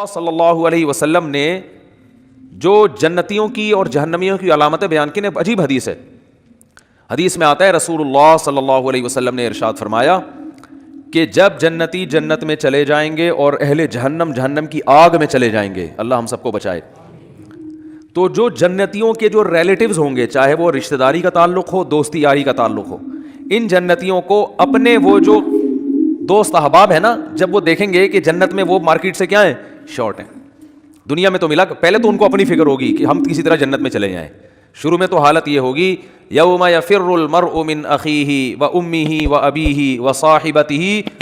صلی اللہ علیہ وسلم نے جو جنتیوں کی اور جہنمیوں کی علامتیں بیان کی، عجیب حدیث ہے. حدیث میں آتا ہے رسول اللہ صلی اللہ علیہ وسلم نے ارشاد فرمایا کہ جب جنتی جنت میں چلے جائیں گے اور اہل جہنم جہنم کی آگ میں چلے جائیں گے، اللہ ہم سب کو بچائے، تو جو جنتیوں کے جو ریلیٹیوز ہوں گے، چاہے وہ رشتہ داری کا تعلق ہو، دوستی یاری کا تعلق ہو، ان جنتیوں کو اپنے وہ جو دوست احباب ہیں نا، جب وہ دیکھیں گے کہ جنت میں وہ مارکیٹ سے کیا ہیں، شارٹ ہیں، دنیا میں تو ملا، پہلے تو ان کو اپنی فکر ہوگی کہ ہم کسی طرح جنت میں چلے جائیں. شروع میں تو حالت یہ ہوگی یوم یفر المرء من اخیہ و امہ و ابیہ و صاحبتہ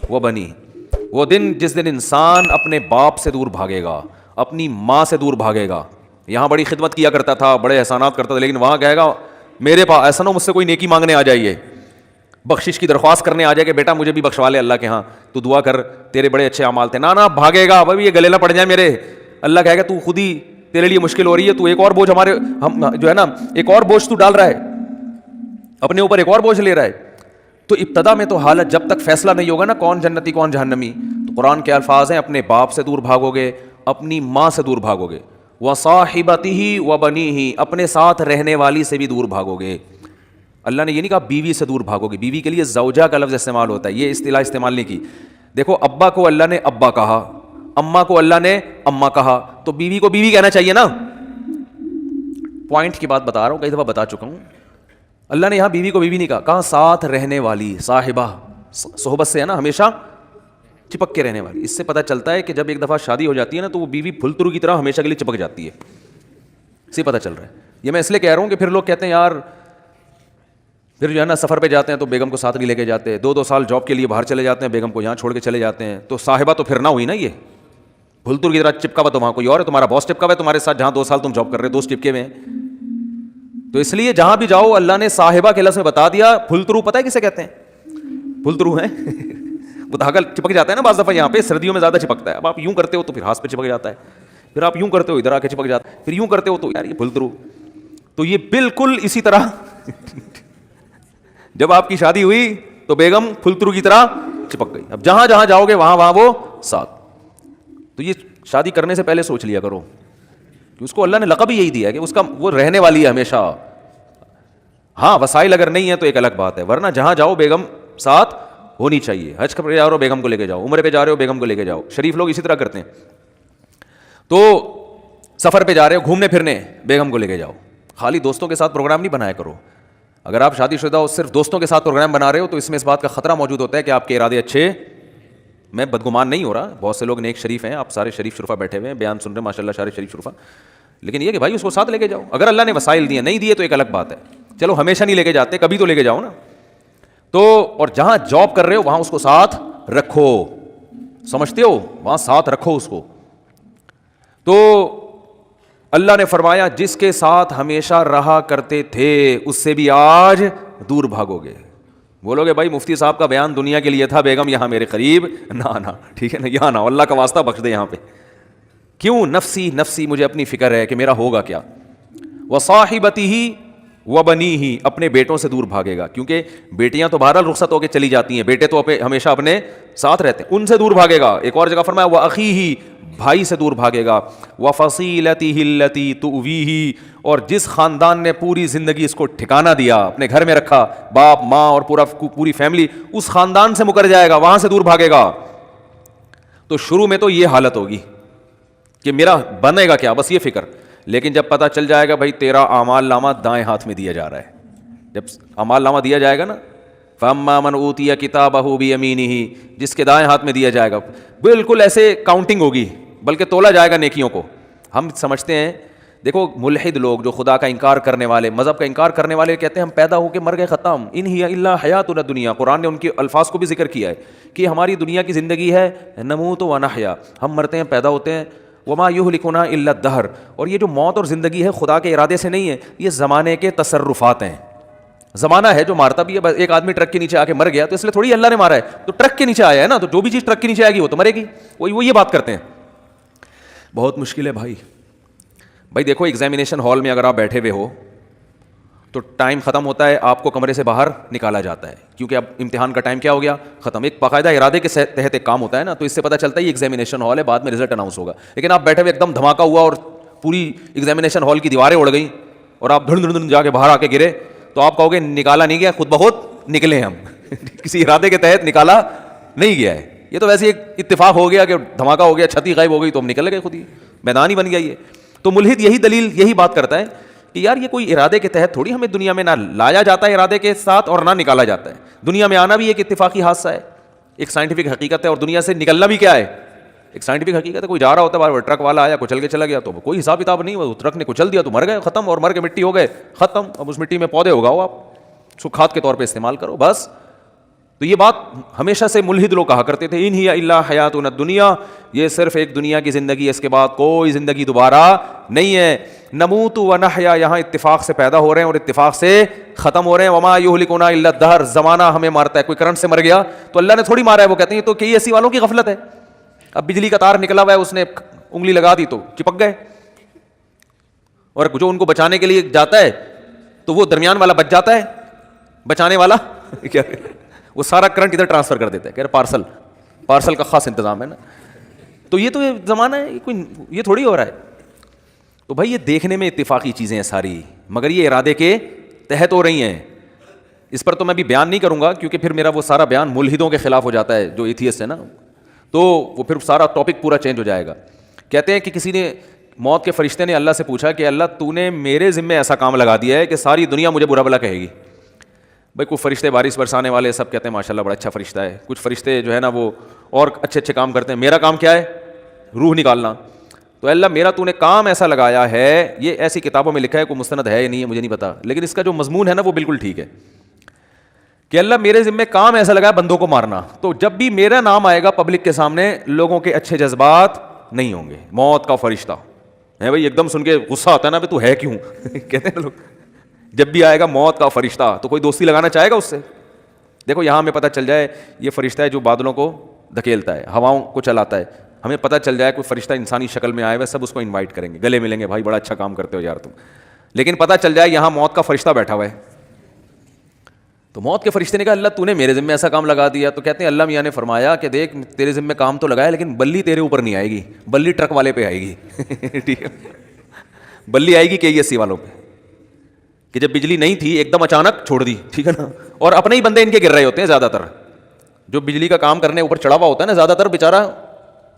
و بنیہ، وہ دن جس دن انسان اپنے باپ سے دور بھاگے گا، اپنی ماں سے دور بھاگے گا. یہاں بڑی خدمت کیا کرتا تھا، بڑے احسانات کرتا تھا، لیکن وہاں کہے گا میرے پاس ایسا نہ مجھ سے کوئی نیکی مانگنے آ جائیے، بخشش کی درخواست کرنے آ جائے کہ بیٹا مجھے بھی بخشوا لے اللہ کے ہاں، تو دعا کر تیرے بڑے اچھے اعمال تھے. نہ بھاگے گا، بھائی یہ گلے نہ پڑ جائے میرے. اللہ کہے گا تو خود ہی تیرے لیے مشکل ہو رہی ہے، تو ایک اور بوجھ ہمارے ہم جو ہے نا، ایک اور بوجھ تو ڈال رہا ہے اپنے اوپر، ایک اور بوجھ لے رہا ہے. تو ابتدا میں تو حالت جب تک فیصلہ نہیں ہوگا نا کون جنتی کون جہنمی، تو قرآن کے الفاظ ہیں اپنے باپ سے دور بھاگو گے، اپنی ماں سے دور بھاگو گے، وصاحبتہ وبنیہ، اپنے ساتھ رہنے والی سے بھی دور بھاگو گے. اللہ نے یہ نہیں کہا بیوی سے دور بھاگو گے، بیوی کے لیے زوجہ کا لفظ استعمال ہوتا ہے، یہ اصطلاح استعمال نہیں کی. دیکھو ابا کو اللہ نے ابا کہا، اماں کو اللہ نے اماں کہا، تو بیوی کو بیوی کہنا چاہیے نا. پوائنٹ کی بات بتا رہا ہوں، کئی دفعہ بتا چکا ہوں. اللہ نے یہاں بیوی کو بیوی نہیں کہا، کہاں ساتھ رہنے والی، صاحبہ، صحبت سے ہے نا، ہمیشہ چپک کے رہنے والی. اس سے پتہ چلتا ہے کہ جب ایک دفعہ شادی ہو جاتی ہے نا تو وہ بیوی پھلترو کی طرح ہمیشہ کے لیے چپک جاتی ہے. اس سے پتہ چل رہا ہے. یہ میں اس لیے کہہ رہا ہوں کہ پھر لوگ کہتے ہیں یار پھر جو ہے نا سفر پہ جاتے ہیں تو بیگم کو ساتھ نہیں لے کے جاتے، 2 سال جاب کے لیے باہر چلے جاتے ہیں، بیگم کو یہاں چھوڑ کے چلے جاتے ہیں، تو صاحبہ تو پھر نہ ہوئی نا، یہ پھلتر کی طرح چپکا ہوا تو وہاں کوئی اور ہے، تمہارا باس چپکا ہوا ہے تمہارے ساتھ، جہاں 2 سال تم جاب کر رہے، دوست چپکے ہوئے ہیں. تو اس لیے جہاں بھی جاؤ اللہ نے صاحبہ کے لفظ میں بتا دیا. پھلترو پتہ ہے کسے کہتے ہیں؟ پھلترو ہیں وہ دھاگا چپک جاتا ہے نا بعض دفعہ، یہاں پہ سردیوں میں زیادہ چپکتا ہے. اب آپ یوں کرتے ہو تو پھر ہاتھ پہ چپک جاتا ہے، پھر آپ یوں کرتے ہو ادھر آ کے چپک جاتا ہے، پھر یوں کرتے ہو تو یار یہ پھلترو. تو یہ بالکل اسی طرح جب آپ کی شادی ہوئی تو بیگم پھلترو کی طرح چپک گئی. اب جہاں جہاں جاؤ گے وہاں وہ ساتھ. تو یہ شادی کرنے سے پہلے سوچ لیا کرو کہ اس کو اللہ نے لقب ہی یہی دیا کہ اس کا وہ رہنے والی ہے ہمیشہ. ہاں وسائل اگر نہیں ہے تو ایک الگ بات ہے، ورنہ جہاں جاؤ بیگم ساتھ ہونی چاہیے. حج پہ جا رہے ہو بیگم کو لے کے جاؤ، عمرے پہ جا رہے ہو بیگم کو لے کے جاؤ. شریف لوگ اسی طرح کرتے ہیں. تو سفر پہ جا رہے ہو گھومنے پھرنے، بیگم کو لے کے جاؤ. خالی دوستوں کے ساتھ پروگرام نہیں بنایا کرو. اگر آپ شادی شدہ ہو صرف دوستوں کے ساتھ پروگرام بنا رہے ہو تو اس میں اس بات کا خطرہ موجود ہوتا ہے کہ آپ کے ارادے اچھے، میں بدگمان نہیں ہو رہا، بہت سے لوگ نیک شریف ہیں، آپ سارے شریف شرفا بیٹھے ہوئے ہیں، بیان سن رہے ہیں ماشاء اللہ سارے شریف شرفا، لیکن یہ کہ بھائی اس کو ساتھ لے کے جاؤ. اگر اللہ نے وسائل دیے، نہیں دیے تو ایک الگ بات ہے، چلو ہمیشہ نہیں لے کے جاتے، کبھی تو لے کے جاؤ نا. تو اور جہاں جاب کر رہے ہو وہاں اس کو ساتھ رکھو، سمجھتے ہو، وہاں ساتھ رکھو اس کو. تو اللہ نے فرمایا جس کے ساتھ ہمیشہ رہا کرتے تھے اس سے بھی آج دور بھاگو گے. بولو گے بھائی مفتی صاحب کا بیان دنیا کے لیے تھا، بیگم یہاں میرے قریب نہ، ٹھیک ہے نا، یہاں نہ، اللہ کا واسطہ بخش دے یہاں پہ. کیوں؟ نفسی نفسی، مجھے اپنی فکر ہے کہ میرا ہوگا کیا. وصاحبتہ وبنیہ، اپنے بیٹوں سے دور بھاگے گا، کیونکہ بیٹیاں تو بہرحال رخصت ہو کے چلی جاتی ہیں، بیٹے تو ہمیشہ اپنے ساتھ رہتے ہیں، ان سے دور بھاگے گا. ایک اور جگہ فرمایا واخیہ، بھائی سے دور بھاگے گا. وفصیلتہ التی تؤویہ، اور جس خاندان نے پوری زندگی اس کو ٹھکانہ دیا، اپنے گھر میں رکھا، باپ ماں اور پوری فیملی، اس خاندان سے مکر جائے گا، وہاں سے دور بھاگے گا. تو شروع میں تو یہ حالت ہوگی کہ میرا بنے گا کیا، بس یہ فکر. لیکن جب پتہ چل جائے گا بھائی تیرا اعمال نامہ دائیں ہاتھ میں دیا جا رہا ہے، جب اعمال نامہ دیا جائے گا نا، فَأَمَّا مَنْ أُوتِيَ كِتَابَهُ بِيَمِينِهِ، جس کے دائیں ہاتھ میں دیا جائے گا، بالکل ایسے کاؤنٹنگ ہوگی، بلکہ تولا جائے گا نیکیوں کو. ہم سمجھتے ہیں، دیکھو ملحد لوگ جو خدا کا انکار کرنے والے، مذہب کا انکار کرنے والے کہتے ہیں ہم پیدا ہو کے مر گئے، ختم، ان ہی الا حیاتنا الدنیا. قرآن نے ان کے الفاظ کو بھی ذکر کیا ہے کہ ہماری دنیا کی زندگی ہے نموت و نحیا، ہم مرتے ہیں پیدا ہوتے ہیں، وما یہلکنا الا الدہر. اور یہ جو موت اور زندگی ہے خدا کے ارادے سے نہیں ہے، یہ زمانے کے تصرفات ہیں. زمانہ ہے جو مارتا بھی ہے، ایک آدمی ٹرک کے نیچے آ کے مر گیا تو اس لیے تھوڑی اللہ نے مارا ہے، تو ٹرک کے نیچے آیا ہے نا، تو جو بھی چیز ٹرک کے نیچے آئے گی وہ تو مرے گی. وہ یہ بات کرتے ہیں. بہت مشکل ہے بھائی. دیکھو ایگزامینیشن ہال میں اگر آپ بیٹھے ہوئے ہو تو ٹائم ختم ہوتا ہے, آپ کو کمرے سے باہر نکالا جاتا ہے, کیونکہ اب امتحان کا ٹائم کیا ہو گیا, ختم. ایک باقاعدہ ارادے کے تحت ایک کام ہوتا ہے نا, تو اس سے پتہ چلتا ہے یہ ایگزامینیشن ہال ہے, بعد میں رزلٹ اناؤنس ہوگا. لیکن آپ بیٹھے ہوئے ایک دم دھماکہ ہوا اور پوری ایگزامینیشن ہال کی دیواریں اڑ گئیں اور آپ دھڑ دھڑ جا کے باہر آ کے گرے, تو آپ کہو گے نکالا نہیں گیا, خود بخود نکلے ہم. کسی ارادے کے تحت نکالا نہیں گیا ہے, یہ تو ویسے ایک اتفاق ہو گیا کہ دھماکہ ہو گیا, چھتی غائب ہو گئی تو ہم نکل گئے, خود ہی میدان ہی بن گیا یہ. تو ملحد یہی دلیل, یہی بات کرتا ہے کہ یار یہ کوئی ارادے کے تحت تھوڑی ہمیں دنیا میں نہ لایا جاتا ہے ارادے کے ساتھ اور نہ نکالا جاتا ہے. دنیا میں آنا بھی ایک اتفاقی حادثہ ہے, ایک سائنٹیفک حقیقت ہے, اور دنیا سے نکلنا بھی کیا ہے, ایک سائنٹیفک حقیقت ہے. کوئی جا رہا ہوتا ہے باہر, ٹرک والا آیا کچل کے چلا گیا, تو کوئی حساب کتاب نہیں, وہ ٹرک نے کچل دیا تو مر گئے, ختم, اور مر کے مٹی ہو گئے, ختم. اب اس مٹی میں پودے اگاؤ, آپ اس کو کھاد کے طور پہ استعمال کرو, بس. تو یہ بات ہمیشہ سے ملحد لوگ کہا کرتے تھے, ان ہی الا حیاتنا الدنیا, یہ صرف ایک دنیا کی زندگی ہے, اس کے بعد کوئی زندگی دوبارہ نہیں ہے. نموت و نحیا, یہاں اتفاق سے پیدا ہو رہے ہیں اور اتفاق سے ختم ہو رہے ہیں. وما یہلکنا الا الدہر, زمانہ ہمیں مارتا ہے. کوئی کرنٹ سے مر گیا تو اللہ نے تھوڑی مارا ہے, وہ کہتے ہیں تو کئی ایسی والوں کی غفلت ہے. اب بجلی کا تار نکلا ہوا ہے, اس نے انگلی لگا دی تو چپک گئے, اور جو ان کو بچانے کے لیے جاتا ہے تو وہ درمیان والا بچ جاتا ہے, بچانے والا کیا وہ سارا کرنٹ ادھر ٹرانسفر کر دیتا ہے, کہ پارسل کا خاص انتظام ہے نا. تو یہ زمانہ ہے, کوئی یہ تھوڑی ہو رہا ہے. تو بھائی یہ دیکھنے میں اتفاقی چیزیں ہیں ساری, مگر یہ ارادے کے تحت ہو رہی ہیں. اس پر تو میں بھی بیان نہیں کروں گا, کیونکہ پھر میرا وہ سارا بیان ملحدوں کے خلاف ہو جاتا ہے, جو ایتھیسٹ ہے نا, تو وہ پھر سارا ٹاپک پورا چینج ہو جائے گا. کہتے ہیں کہ کسی نے, موت کے فرشتے نے اللہ سے پوچھا کہ اللہ تو نے میرے ذمے ایسا کام لگا دیا ہے کہ ساری دنیا مجھے برا بھلا کہے گی. بھائی کچھ فرشتے بارش برسانے والے سب کہتے ہیں ماشاء اللہ بڑا اچھا فرشتہ ہے, کچھ فرشتے جو ہے نا وہ اور اچھے اچھے کام کرتے ہیں, میرا کام کیا ہے, روح نکالنا. تو اللہ میرا تو نے کام ایسا لگایا ہے, یہ ایسی کتابوں میں لکھا ہے, کوئی مستند ہے یا نہیں ہے مجھے نہیں پتا, لیکن اس کا جو مضمون ہے نا وہ بالکل ٹھیک ہے, کہ اللہ میرے ذمے کام ایسا لگا ہے بندوں کو مارنا. تو جب بھی میرا نام آئے گا پبلک کے سامنے, لوگوں کے اچھے جذبات نہیں ہوں گے. موت کا فرشتہ ہے بھائی, ایک دم سن کے غصہ آتا ہے نا, تو ہے کیوں کہتے ہیں لوگ, جب بھی آئے گا موت کا فرشتہ تو کوئی دوستی لگانا چاہے گا اس سے. دیکھو یہاں ہمیں پتہ چل جائے یہ فرشتہ ہے جو بادلوں کو دھکیلتا ہے, ہواؤں کو چلاتا ہے, ہمیں پتہ چل جائے کوئی فرشتہ انسانی شکل میں آئے ہوئے, سب اس کو انوائٹ کریں گے, گلے ملیں گے, بھائی بڑا اچھا کام کرتے ہو یار تم. لیکن پتہ چل جائے یہاں موت کا فرشتہ بیٹھا ہوا ہے, تو موت کے فرشتے نے کہا اللہ تو نے میرے ذمے ایسا کام لگا دیا. تو کہتے ہیں اللہ میاں نے فرمایا کہ دیکھ تیرے ذمے کام تو لگایا, لیکن بلی تیرے اوپر نہیں آئے گی, بلی ٹرک والے پہ آئے گی. ٹھیک ہے, بلی آئے گی KESC والوں پہ, کہ جب بجلی نہیں تھی ایک دم اچانک چھوڑ دی, ٹھیک ہے نا, اور اپنے ہی بندے ان کے گر رہے ہوتے ہیں زیادہ تر, جو بجلی کا کام کرنے اوپر چڑھا ہوا ہوتا ہے نا زیادہ تر بیچارہ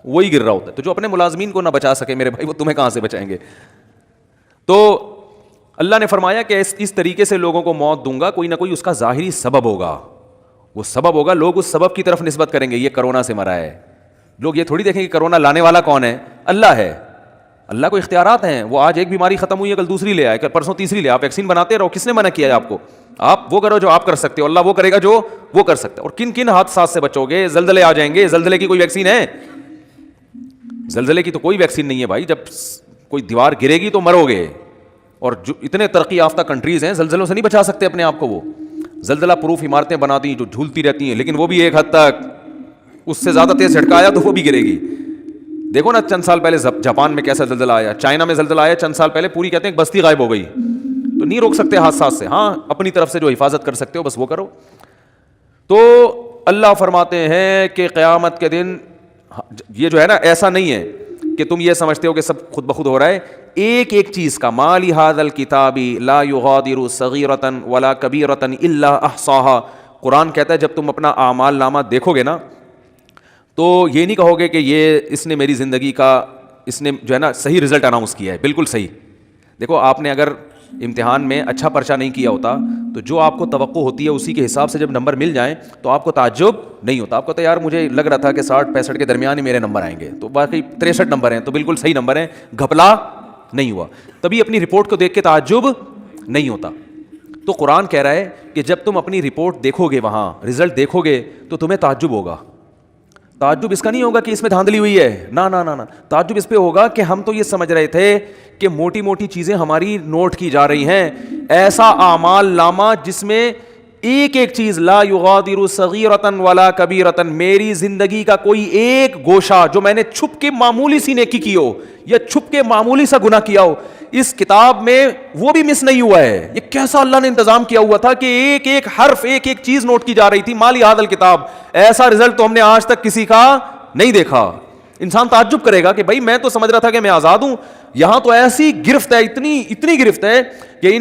وہی گر رہا ہوتا ہے. تو جو اپنے ملازمین کو نہ بچا سکے میرے بھائی, وہ تمہیں کہاں سے بچائیں گے. تو اللہ نے فرمایا کہ اس طریقے سے لوگوں کو موت دوں گا, کوئی نہ کوئی اس کا ظاہری سبب ہوگا, وہ سبب ہوگا, لوگ اس سبب کی طرف نسبت کریں گے, یہ کرونا سے مرا ہے. لوگ یہ تھوڑی دیکھیں کہ کرونا لانے والا کون ہے, اللہ ہے. اللہ کو اختیارات ہیں, وہ آج ایک بیماری ختم ہوئی ہے کل دوسری لے آئے, کل پرسوں تیسری لے. آپ ویکسین بناتے رہو, کس نے منع کیا ہے آپ کو, آپ وہ کرو جو آپ کر سکتے ہو, اللہ وہ کرے گا جو وہ کر سکتا ہے. اور کن کن حادثات سے بچو گے, زلزلے آ جائیں گے, زلزلے کی کوئی ویکسین ہے, زلزلے کی تو کوئی ویکسین نہیں ہے بھائی, جب کوئی دیوار گرے گی تو مرو گے. اور جو اتنے ترقی یافتہ کنٹریز ہیں زلزلوں سے نہیں بچا سکتے اپنے آپ کو, وہ زلزلہ پروف عمارتیں بنا دی جو جھولتی رہتی ہیں, لیکن وہ بھی ایک حد تک, اس سے زیادہ تیز جھٹکایا تو وہ بھی گرے گی. دیکھو نا چند سال پہلے جاپان میں کیسا زلزلہ آیا, چائنا میں زلزلہ آیا چند سال پہلے, پوری کہتے ہیں بستی غائب ہو گئی. تو نہیں روک سکتے حادثات سے, ہاں اپنی طرف سے جو حفاظت کر سکتے ہو بس وہ کرو. تو اللہ فرماتے ہیں کہ قیامت کے دن یہ جو ہے نا ایسا نہیں ہے کہ تم یہ سمجھتے ہو کہ سب خود بخود ہو رہا ہے, ایک ایک چیز کا, ما لہذا الکتاب لا یغادر صغیرۃ ولا کبیرۃ الا احصاها. قرآن کہتا ہے جب تم اپنا اعمال نامہ دیکھو گے نا تو یہ نہیں کہو گے کہ یہ اس نے میری زندگی کا, اس نے جو ہے نا صحیح رزلٹ اناؤنس کیا ہے, بالکل صحیح. دیکھو آپ نے اگر امتحان میں اچھا پرچہ نہیں کیا ہوتا تو جو آپ کو توقع ہوتی ہے اسی کے حساب سے جب نمبر مل جائیں تو آپ کو تعجب نہیں ہوتا. آپ کو تو یار مجھے لگ رہا تھا کہ 60-65 کے درمیان ہی میرے نمبر آئیں گے, تو باقی 63 نمبر ہیں, تو بالکل صحیح نمبر ہیں, گھپلا نہیں ہوا. تبھی اپنی رپورٹ کو دیکھ کے تعجب نہیں ہوتا. تو قرآن کہہ رہا ہے کہ جب تم اپنی رپورٹ دیکھو گے, وہاں رزلٹ دیکھو گے تو تمہیں تعجب ہوگا. تعجب اس کا نہیں ہوگا کہ اس میں دھاندلی ہوئی ہے, نہ نہ نہ, تعجب اس پہ ہوگا کہ ہم تو یہ سمجھ رہے تھے کہ موٹی موٹی چیزیں ہماری نوٹ کی جا رہی ہیں, ایسا اعمال نامہ جس میں ایک ایک چیز, لا یغادر صغیرۃ ولا کبیرۃ, میری زندگی کا کوئی ایک گوشہ جو میں نے چھپ کے معمولی سی نیکی کی ہو یا چھپ کے معمولی سا گناہ کیا ہو, اس کتاب میں وہ بھی مس نہیں ہوا ہے. یہ کیسا اللہ نے انتظام کیا ہوا تھا کہ ایک ایک حرف, ایک ایک چیز نوٹ کی جا رہی تھی. مالی ھذا الکتاب, ایسا رزلٹ تو ہم نے آج تک کسی کا نہیں دیکھا. انسان تعجب کرے گا کہ بھائی میں تو سمجھ رہا تھا کہ میں آزاد ہوں, یہاں تو ایسی گرفت ہے, اتنی گرفت ہے کہ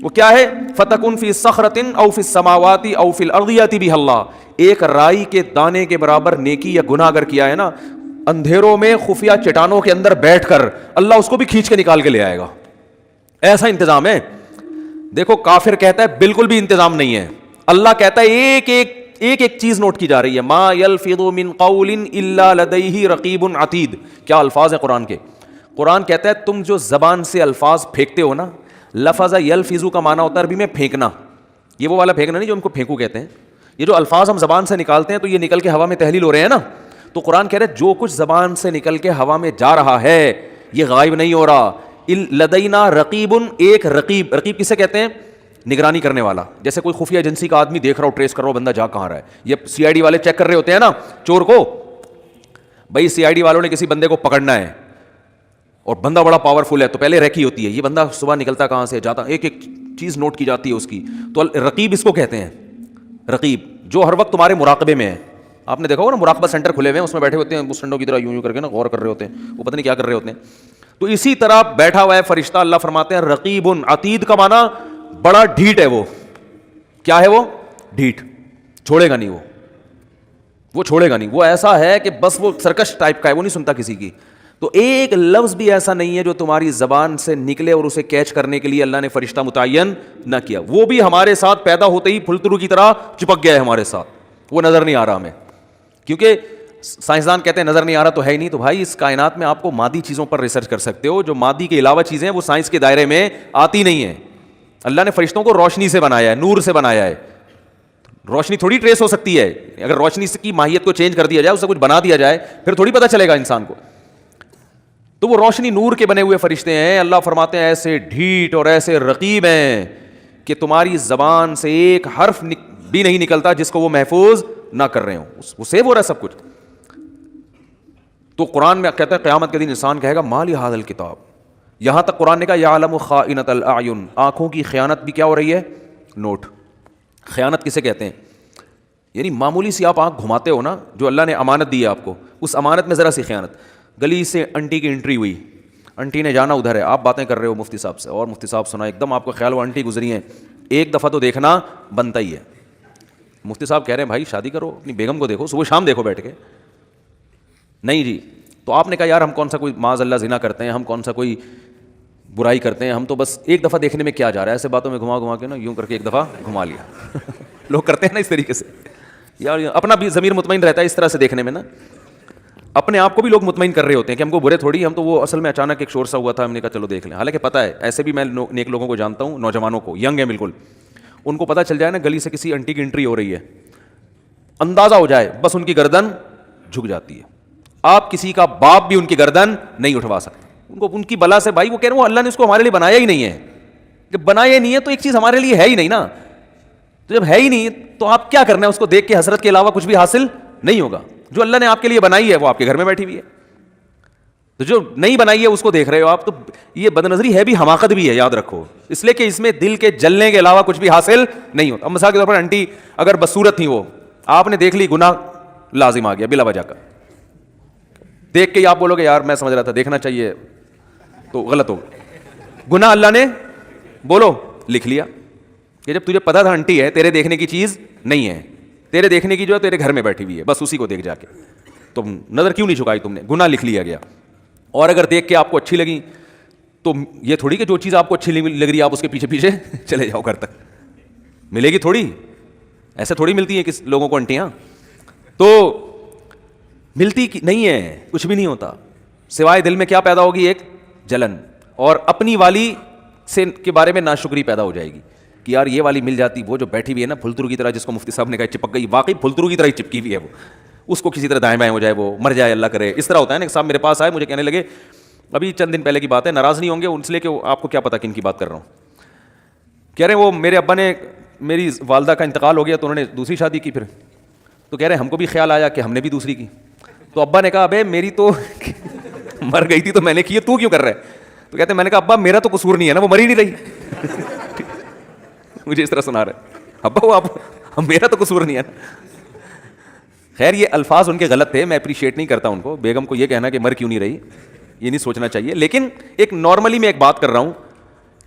وہ کیا ہے, فتکن فی صخرۃ او فی السماوات او فی الارض یاتی بہ اللہ, ایک رائی کے دانے کے برابر نیکی یا گناہ اگر کیا ہے نا, اندھیروں میں خفیہ چٹانوں کے اندر بیٹھ کر اللہ اس کو بھی کھینچ کے نکال کے لے آئے گا. ایسا انتظام ہے. دیکھو کافر کہتا ہے بالکل بھی انتظام نہیں ہے, اللہ کہتا ہے ایک ایک چیز نوٹ کی جا رہی ہے. ما یلفظ من قول الا لدیہ رقیب عتید, کیا الفاظ ہیں قرآن کے. قرآن کہتا ہے تم جو زبان سے الفاظ پھینکتے ہو نا, لفظ یلفظ کا معنی ہوتا ہے عربی میں پھینکنا, یہ وہ والا پھینکنا نہیں جو ان کو پھینکو کہتے ہیں. یہ جو الفاظ ہم زبان سے نکالتے ہیں تو یہ نکل کے ہوا میں تحلیل ہو رہے ہیں نا, تو قرآن کہہ رہا ہے جو کچھ زبان سے نکل کے ہوا میں جا رہا ہے یہ غائب نہیں ہو رہا. لدینا رقیب, ایک رقیب کسے کہتے ہیں, نگرانی کرنے والا. جیسے کوئی خفیہ ایجنسی کا آدمی دیکھ رہا ہو, ٹریس کر رہا ہو بندہ جا کہاں رہا ہے. یہ سی آئی ڈی والے چیک کر رہے ہوتے ہیں نا چور کو, بھائی سی آئی ڈی والوں نے کسی بندے کو پکڑنا ہے اور بندہ بڑا پاورفل ہے تو پہلے ریکی ہوتی ہے, یہ بندہ صبح نکلتا کہاں سے جاتا, ایک ایک چیز نوٹ کی جاتی ہے اس کی. تو رقیب اس کو کہتے ہیں, رقیب جو ہر وقت تمہارے مراقبے میں ہے. آپ نے دیکھا ہوگا نا مراقبہ سینٹر کھلے ہوئے ہیں, اس میں بیٹھے ہوتے ہیں اس ٹنڈوں کی طرح یوں کر کے نا غور کر رہے ہوتے ہیں, وہ پتہ نہیں کیا کر رہے ہوتے ہیں. تو اسی طرح بیٹھا ہوا ہے فرشتہ. اللہ فرماتے ہیں رقیب عتید کا معنی بڑا ڈھیٹ ہے. وہ کیا ہے, وہ ڈھیٹ, چھوڑے گا نہیں, وہ چھوڑے گا نہیں. وہ ایسا ہے کہ بس وہ سرکش ٹائپ کا ہے, وہ نہیں سنتا کسی کی. تو ایک لفظ بھی ایسا نہیں ہے جو تمہاری زبان سے نکلے اور اسے کیچ کرنے کے لیے اللہ نے فرشتہ متعین نہ کیا. وہ بھی ہمارے ساتھ پیدا ہوتے ہی پھلترو کی طرح چپک گیا ہے ہمارے ساتھ, وہ نظر نہیں آ رہا ہمیں. کیونکہ سائنسدان کہتے ہیں نظر نہیں آ رہا تو ہے ہی نہیں. تو بھائی اس کائنات میں آپ کو مادی چیزوں پر ریسرچ کر سکتے ہو, جو مادی کے علاوہ چیزیں ہیں وہ سائنس کے دائرے میں آتی نہیں ہیں. اللہ نے فرشتوں کو روشنی سے بنایا ہے, نور سے بنایا ہے. روشنی تھوڑی ٹریس ہو سکتی ہے, اگر روشنی کی ماہیت کو چینج کر دیا جائے, اسے کچھ بنا دیا جائے, پھر تھوڑی پتہ چلے گا انسان کو. تو وہ روشنی نور کے بنے ہوئے فرشتے ہیں. اللہ فرماتے ہیں ایسے ڈھیٹ اور ایسے رقیب ہیں کہ تمہاری زبان سے ایک حرف بھی نہیں نکلتا جس کو وہ محفوظ نہ کر رہے ہوں, وہ سیو ہو رہا ہے سب کچھ. تو قرآن میں کہتا ہے قیامت کے دن انسان کہے گا مالی ھذا الکتاب. یہاں تک قرآن نے کہا یعلم خائنۃ الاعین, آنکھوں کی خیانت بھی کیا ہو رہی ہے, نوٹ. خیانت کسے کہتے ہیں, یعنی معمولی سی آپ آنکھ گھماتے ہو نا, جو اللہ نے امانت دی ہے آپ کو, اس امانت میں ذرا سی خیانت. گلی سے انٹی کی انٹری ہوئی, انٹی نے جانا ادھر ہے, آپ باتیں کر رہے ہو مفتی صاحب سے, اور مفتی صاحب سنا, ایک دم آپ کو خیال ہوا انٹی گزری ہیں, ایک دفعہ تو دیکھنا بنتا ہی ہے. مفتی صاحب کہہ رہے ہیں بھائی شادی کرو, اپنی بیگم کو دیکھو, صبح شام دیکھو بیٹھ کے. نہیں جی, تو آپ نے کہا یار ہم کون سا کوئی معاذ اللہ زنا کرتے ہیں, ہم کون سا کوئی برائی کرتے ہیں, ہم تو بس ایک دفعہ دیکھنے میں کیا جا رہا ہے, ایسے باتوں میں گھما کے نا یوں کر کے ایک دفعہ گھما لیا. لوگ کرتے ہیں نا اس طریقے سے, یار اپنا بھی ضمیر مطمئن رہتا ہے اس طرح سے دیکھنے میں نا, اپنے آپ کو بھی لوگ مطمئن کر رہے ہوتے ہیں کہ ہم کو برے تھوڑی, ہم تو وہ اصل میں اچانک ایک شور سا ہوا تھا, ہم نے کہا چلو دیکھ لیں. حالانکہ پتہ ہے, ایسے بھی میں نیک لوگوں کو جانتا ہوں, نوجوانوں کو, ینگ ہیں بالکل, ان کو پتہ چل جائے نا گلی سے کسی انٹی کی انٹری ہو رہی ہے, اندازہ ہو جائے, بس ان کی گردن جھک جاتی ہے. آپ کسی کا باپ بھی ان کی گردن نہیں اٹھوا سکتے, ان کو ان کی بلا سے. بھائی وہ کہہ رہے ہیں اللہ نے اس کو ہمارے لیے بنایا ہی نہیں ہے, کہ بنایا ہی نہیں ہے تو ایک چیز ہمارے لیے ہے ہی نہیں نا. تو جب ہے ہی نہیں تو آپ کیا کرنا ہے, اس کو دیکھ کے حسرت کے علاوہ کچھ بھی حاصل نہیں ہوگا. جو اللہ نے آپ کے لیے بنائی ہے وہ آپ کے گھر میں بیٹھی ہوئی ہے, تو جو نہیں بنائی ہے اس کو دیکھ رہے ہو آپ. تو یہ بد نظری ہے بھی, حماقت بھی ہے, یاد رکھو, اس لیے کہ اس میں دل کے جلنے کے علاوہ کچھ بھی حاصل نہیں ہوتا. اب مثال کے طور پر انٹی اگر بدصورت تھی, وہ آپ نے دیکھ لی, گناہ لازم آ گیا بلا وجہ کا. دیکھ کے آپ بولو گے یار میں سمجھ رہا تھا دیکھنا چاہیے, تو غلط ہوگا. گناہ اللہ نے بولو لکھ لیا, کہ جب تجھے پتا تھا انٹی ہے, تیرے دیکھنے کی چیز نہیں ہے, تیرے دیکھنے کی جو ہے تیرے گھر میں بیٹھی ہوئی ہے, بس اسی کو دیکھ جا کے, تو نظر کیوں نہیں جھکائی تم نے, گناہ لکھ لیا گیا. اور اگر دیکھ کے آپ کو اچھی لگی تو یہ تھوڑی کہ جو چیز آپ کو اچھی لگ رہی ہے آپ اس کے پیچھے پیچھے چلے جاؤ گھر تک, ملے گی تھوڑی, ایسے تھوڑی ملتی ہیں کس لوگوں کو انٹیاں, تو ملتی نہیں ہے, کچھ بھی نہیں ہوتا سوائے دل میں کیا پیدا ہوگی, ایک جلن, اور اپنی والی سے کے بارے میں ناشکری پیدا ہو جائے گی کہ یار یہ والی مل جاتی, وہ جو بیٹھی ہوئی ہے نا پھلترو کی طرح, جس کو مفتی صاحب نے کہا چپک گئی, واقعی پھلترو کی طرح ہی چپکی ہوئی ہے وہ, اس کو کسی طرح دائیں بائیں ہو جائے, وہ مر جائے اللہ کرے. اس طرح ہوتا ہے نا. صاحب میرے پاس آئے, مجھے کہنے لگے, ابھی چند دن پہلے کی بات ہے, ناراض نہیں ہوں گے اس لیے کہ آپ کو کیا پتا کن کی بات کر رہا ہوں, کہہ رہے ہیں وہ میرے ابا نے میری والدہ کا انتقال ہو گیا تو انہوں نے دوسری شادی کی. پھر تو کہہ رہے ہیں ہم کو بھی خیال آیا کہ ہم نے بھی دوسری کی. تو ابا نے کہا ابے میری تو مر گئی تھی تو میں نے کی ہے, تو کیوں کر رہا ہے؟ تو کہتے ہیں میں نے کہا ابا میرا تو قصور نہیں ہے نا, وہ مری نہیں رہی. مجھے اس طرح سنا رہے ہیں ابا وہ آپ میرا تو قصور نہیں ہے نا. خیر یہ الفاظ ان کے غلط تھے, میں اپریشیٹ نہیں کرتا ان کو. بیگم کو یہ کہنا کہ مر کیوں نہیں رہی یہ نہیں سوچنا چاہیے. لیکن ایک نارملی میں ایک بات کر رہا ہوں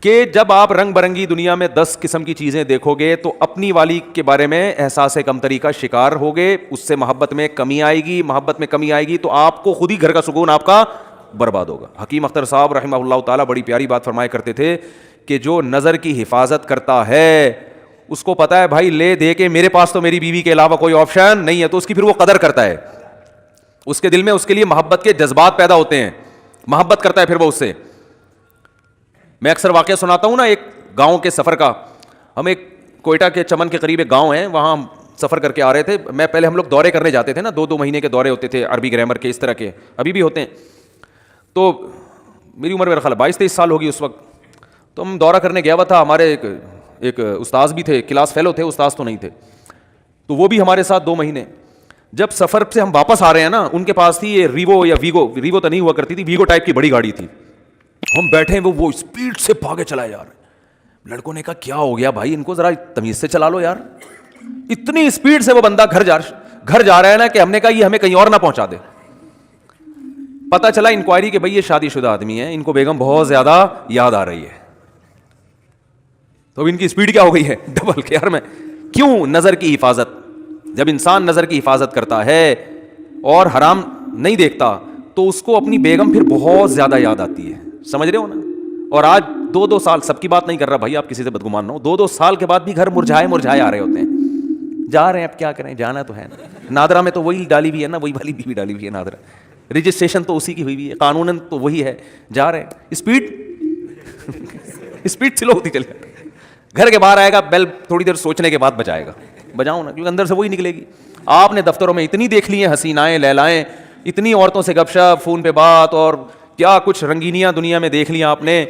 کہ جب آپ رنگ برنگی دنیا میں 10 قسم کی چیزیں دیکھو گے تو اپنی والی کے بارے میں احساس کمتری کا شکار ہوگے, اس سے محبت میں کمی آئے گی. محبت میں کمی آئے گی تو آپ کو خود ہی گھر کا سکون آپ کا برباد ہوگا. حکیم اختر صاحب رحمہ اللہ تعالیٰ بڑی پیاری بات فرمایا کرتے تھے کہ جو نظر کی حفاظت کرتا ہے اس کو پتا ہے بھائی لے دے کے میرے پاس تو میری بیوی کے علاوہ کوئی آپشن نہیں ہے, تو اس کی پھر وہ قدر کرتا ہے. اس کے دل میں اس کے لیے محبت کے جذبات پیدا ہوتے ہیں, محبت کرتا ہے پھر وہ اس سے. میں اکثر واقعہ سناتا ہوں نا ایک گاؤں کے سفر کا. ہم ایک کوئٹہ کے چمن کے قریب ایک گاؤں ہے, وہاں ہم سفر کر کے آ رہے تھے. میں پہلے ہم لوگ دورے کرنے جاتے تھے نا, 2 مہینے کے دورے ہوتے تھے عربی گرامر کے, اس طرح کے ابھی بھی ہوتے ہیں. تو میری عمر میرا خیال 22-23 سال ہوگی اس وقت. تو ہم دورہ کرنے گیا ہوا تھا, ہمارے ایک استاذ بھی تھے, کلاس فیلو تھے, استاذ تو نہیں تھے, تو وہ بھی ہمارے ساتھ 2 مہینے. جب سفر سے ہم واپس آ رہے ہیں نا, ان کے پاس تھی یہ ریوو یا ویگو تو نہیں ہوا کرتی تھی, ویگو ٹائپ کی بڑی گاڑی تھی. ہم بیٹھے ہیں, وہ اسپیڈ سے بھاگے چلائے جا رہے ہیں. لڑکوں نے کہا کیا ہو گیا بھائی, ان کو ذرا تمیز سے چلا لو یار. اتنی اسپیڈ سے وہ بندہ گھر جا رہا ہے نا کہ ہم نے کہا یہ ہمیں کہیں اور نہ پہنچا دے. پتا چلا انکوائری کہ بھائی یہ شادی شدہ آدمی ہے, ان کو بیگم بہت زیادہ یاد آ رہی ہے. تو ان کی اسپیڈ کیا ہو گئی ہے ڈبل. کہ یار میں کیوں, نظر کی حفاظت. جب انسان نظر کی حفاظت کرتا ہے اور حرام نہیں دیکھتا تو اس کو اپنی بیگم پھر بہت زیادہ یاد آتی ہے. سمجھ رہے ہو نا. اور آج 2 سال, سب کی بات نہیں کر رہا بھائی, آپ کسی سے بدگمان نہ ہو, 2 سال کے بعد بھی گھر مرجھائے آ رہے ہوتے ہیں. جا رہے ہیں اب کیا کریں, جانا تو ہے نا. نادرا میں تو وہی ڈالی ہوئی ہے نا, وہی والی بیوی ڈالی ہوئی ہے نادرا, رجسٹریشن تو اسی کی ہوئی ہے, قانوناً تو وہی ہے. جا رہے ہیں, اسپیڈ سلو ہوتی چلے. گھر کے باہر آئے گا, بیل تھوڑی دیر سوچنے کے بعد بجائے گا. بجاؤ نا, کیونکہ اندر سے وہی نکلے گی. آپ نے دفتروں میں اتنی دیکھ لی ہیں حسینائیں لیلائیں, اتنی عورتوں سے گپ شپ, فون پہ بات, اور کیا کچھ رنگینیاں دنیا میں دیکھ لیا آپ نے.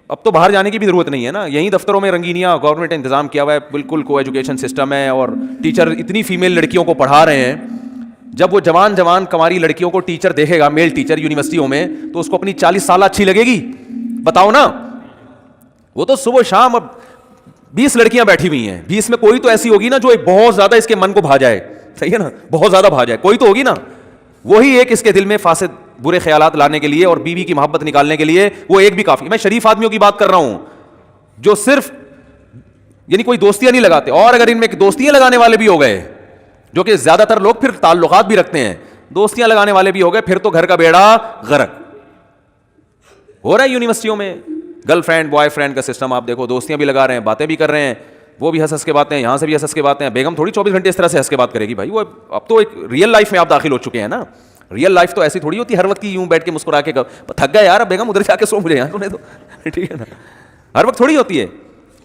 اب تو باہر جانے کی بھی ضرورت نہیں ہے نا, یہیں دفتروں میں رنگینیاں گورنمنٹ نے انتظام کیا ہوا ہے, بالکل کو ایجوکیشن سسٹم ہے, اور ٹیچر اتنی فیمیل لڑکیوں کو پڑھا رہے ہیں. جب وہ جوان کنواری لڑکیوں کو ٹیچر دیکھے گا, میل ٹیچر یونیورسٹیوں میں, تو اس کو اپنی 40 سالہ اچھی لگے گی؟ بتاؤ نا. وہ تو صبح شام اب 20 لڑکیاں بیٹھی ہوئی ہیں, 20 میں کوئی تو ایسی ہوگی نا جو ایک بہت زیادہ اس کے من کو بھا جائے. صحیح ہے نا, بہت زیادہ بھا جائے, کوئی تو ہوگی نا. وہی ایک اس کے دل میں فاسد برے خیالات لانے کے لیے اور بیوی کی محبت نکالنے کے لیے وہ ایک بھی کافی. میں شریف آدمیوں کی بات کر رہا ہوں جو صرف یعنی کوئی دوستیاں نہیں لگاتے. اور اگر ان میں دوستیاں لگانے والے بھی ہو گئے, جو کہ زیادہ تر لوگ پھر تعلقات بھی رکھتے ہیں, دوستیاں لگانے والے بھی ہو گئے, پھر تو گھر کا بیڑا غرق ہو رہا ہے. یونیورسٹیوں میں گرل فرینڈ بوائے فرینڈ کا سسٹم آپ دیکھو, دوستیاں بھی لگا رہے ہیں, باتیں بھی کر رہے ہیں, وہ بھی ہنس کے باتیں, یہاں سے بھی ہنس کے باتیں. بیگم تھوڑی 24 گھنٹے اس طرح سے ہنس کے بات کرے گی بھائی, وہ اب تو ایک ریئل لائف میں آپ داخل ہو چکے ہیں نا. ریئل لائف تو ایسی تھوڑی ہوتی ہے ہر وقت کی یوں بیٹھ کے مسکرا کے تھک گیا یار بیگم ادھر جا کے سو مجھے یار تو ٹھیک ہے نا, ہر وقت تھوڑی ہوتی ہے.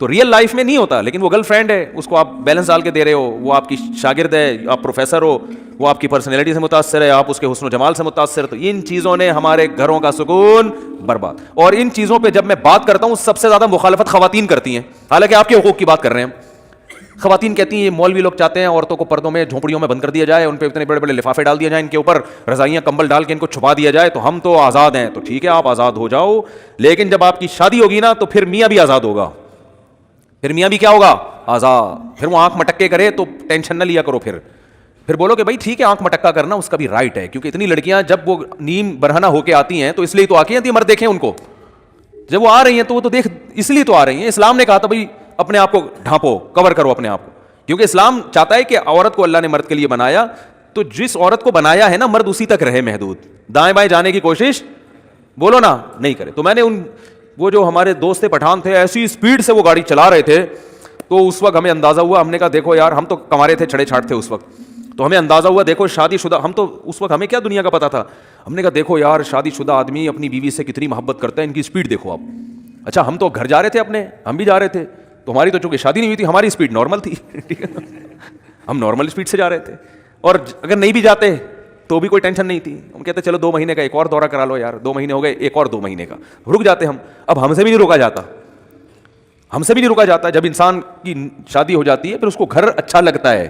تو ریئل لائف میں نہیں ہوتا. لیکن وہ گرل فرینڈ ہے, اس کو آپ بیلنس ڈال کے دے رہے ہو, وہ آپ کی شاگرد ہے, آپ پروفیسر ہو, وہ آپ کی پرسنالٹی سے متاثر ہے, آپ اس کے حسن و جمال سے متاثر. تو ان چیزوں نے ہمارے گھروں کا سکون برباد. اور ان چیزوں پہ جب میں بات کرتا ہوں سب سے زیادہ مخالفت خواتین کرتی ہیں, حالانکہ آپ کے حقوق کی بات کر رہے ہیں. خواتین کہتی ہیں یہ مولوی لوگ چاہتے ہیں عورتوں کو پردوں میں جھونپڑیوں میں بند کر دیا جائے, ان پہ اتنے بڑے بڑے لفافے ڈال دیا جائیں, ان کے اوپر رضائیاں کمبل ڈال کے ان کو چھپا دیا جائے, تو ہم تو آزاد ہیں. تو ٹھیک ہے آپ آزاد ہو جاؤ, لیکن جب آپ کی شادی ہوگی نا تو پھر میاں بھی آزاد ہوگا. پھر میاں بھی کیا ہوگا, آزاد. پھر وہ آنکھ مٹک کے کرے تو ٹینشن نہ لیا کرو. پھر بولو کہ بھائی ٹھیک ہے آنکھ مٹکا کرنا اس کا بھی رائٹ ہے, کیونکہ اتنی لڑکیاں جب وہ نیم برہنہ ہو کے آتی ہیں تو اس لیے تو آتی ہیں مرد دیکھیں ان کو, جب وہ آ رہی ہیں تو وہ تو دیکھ اس لیے تو آ رہی ہیں. اسلام نے کہا تھا بھائی اپنے آپ کو ڈھانپو, کور کرو اپنے آپ کو, کیونکہ اسلام چاہتا ہے کہ عورت کو اللہ نے مرد کے لیے بنایا, تو جس عورت کو بنایا ہے نا مرد اسی تک رہے محدود, دائیں بائیں جانے کی کوشش بولو نا نہیں کرے. تو میں نے وہ جو ہمارے دوست پٹھان تھے ایسی اسپیڈ سے وہ گاڑی چلا رہے تھے, تو اس وقت ہمیں اندازہ ہوا, ہم نے کہا دیکھو یار, ہم تو کمارے تھے, چھڑے چھاٹ تھے اس وقت, تو ہمیں اندازہ ہوا دیکھو شادی شدہ, ہم تو اس وقت ہمیں کیا دنیا کا پتا تھا, ہم نے کہا دیکھو یار شادی شدہ آدمی اپنی بیوی سے کتنی محبت کرتا ہے, ان کی اسپیڈ دیکھو آپ. اچھا ہم تو گھر جا رہے تھے اپنے, ہم بھی جا رہے تھے, تو ہماری تو چونکہ شادی نہیں ہوئی تھی, ہماری اسپیڈ نارمل تھی, ٹھیک ہے, ہم نارمل اسپیڈ سے جا رہے تھے. اور اگر نہیں بھی جاتے تو بھی کوئی ٹینشن نہیں تھی, ہم کہتے چلو 2 مہینے کا ایک اور دورہ کرا لو یار, 2 مہینے ہو گئے, ایک اور 2 مہینے کا رک جاتے ہم. اب ہم سے بھی نہیں روکا جاتا, ہم سے بھی نہیں رکا جاتا. جب انسان کی شادی ہو جاتی ہے پھر اس کو گھر اچھا لگتا ہے,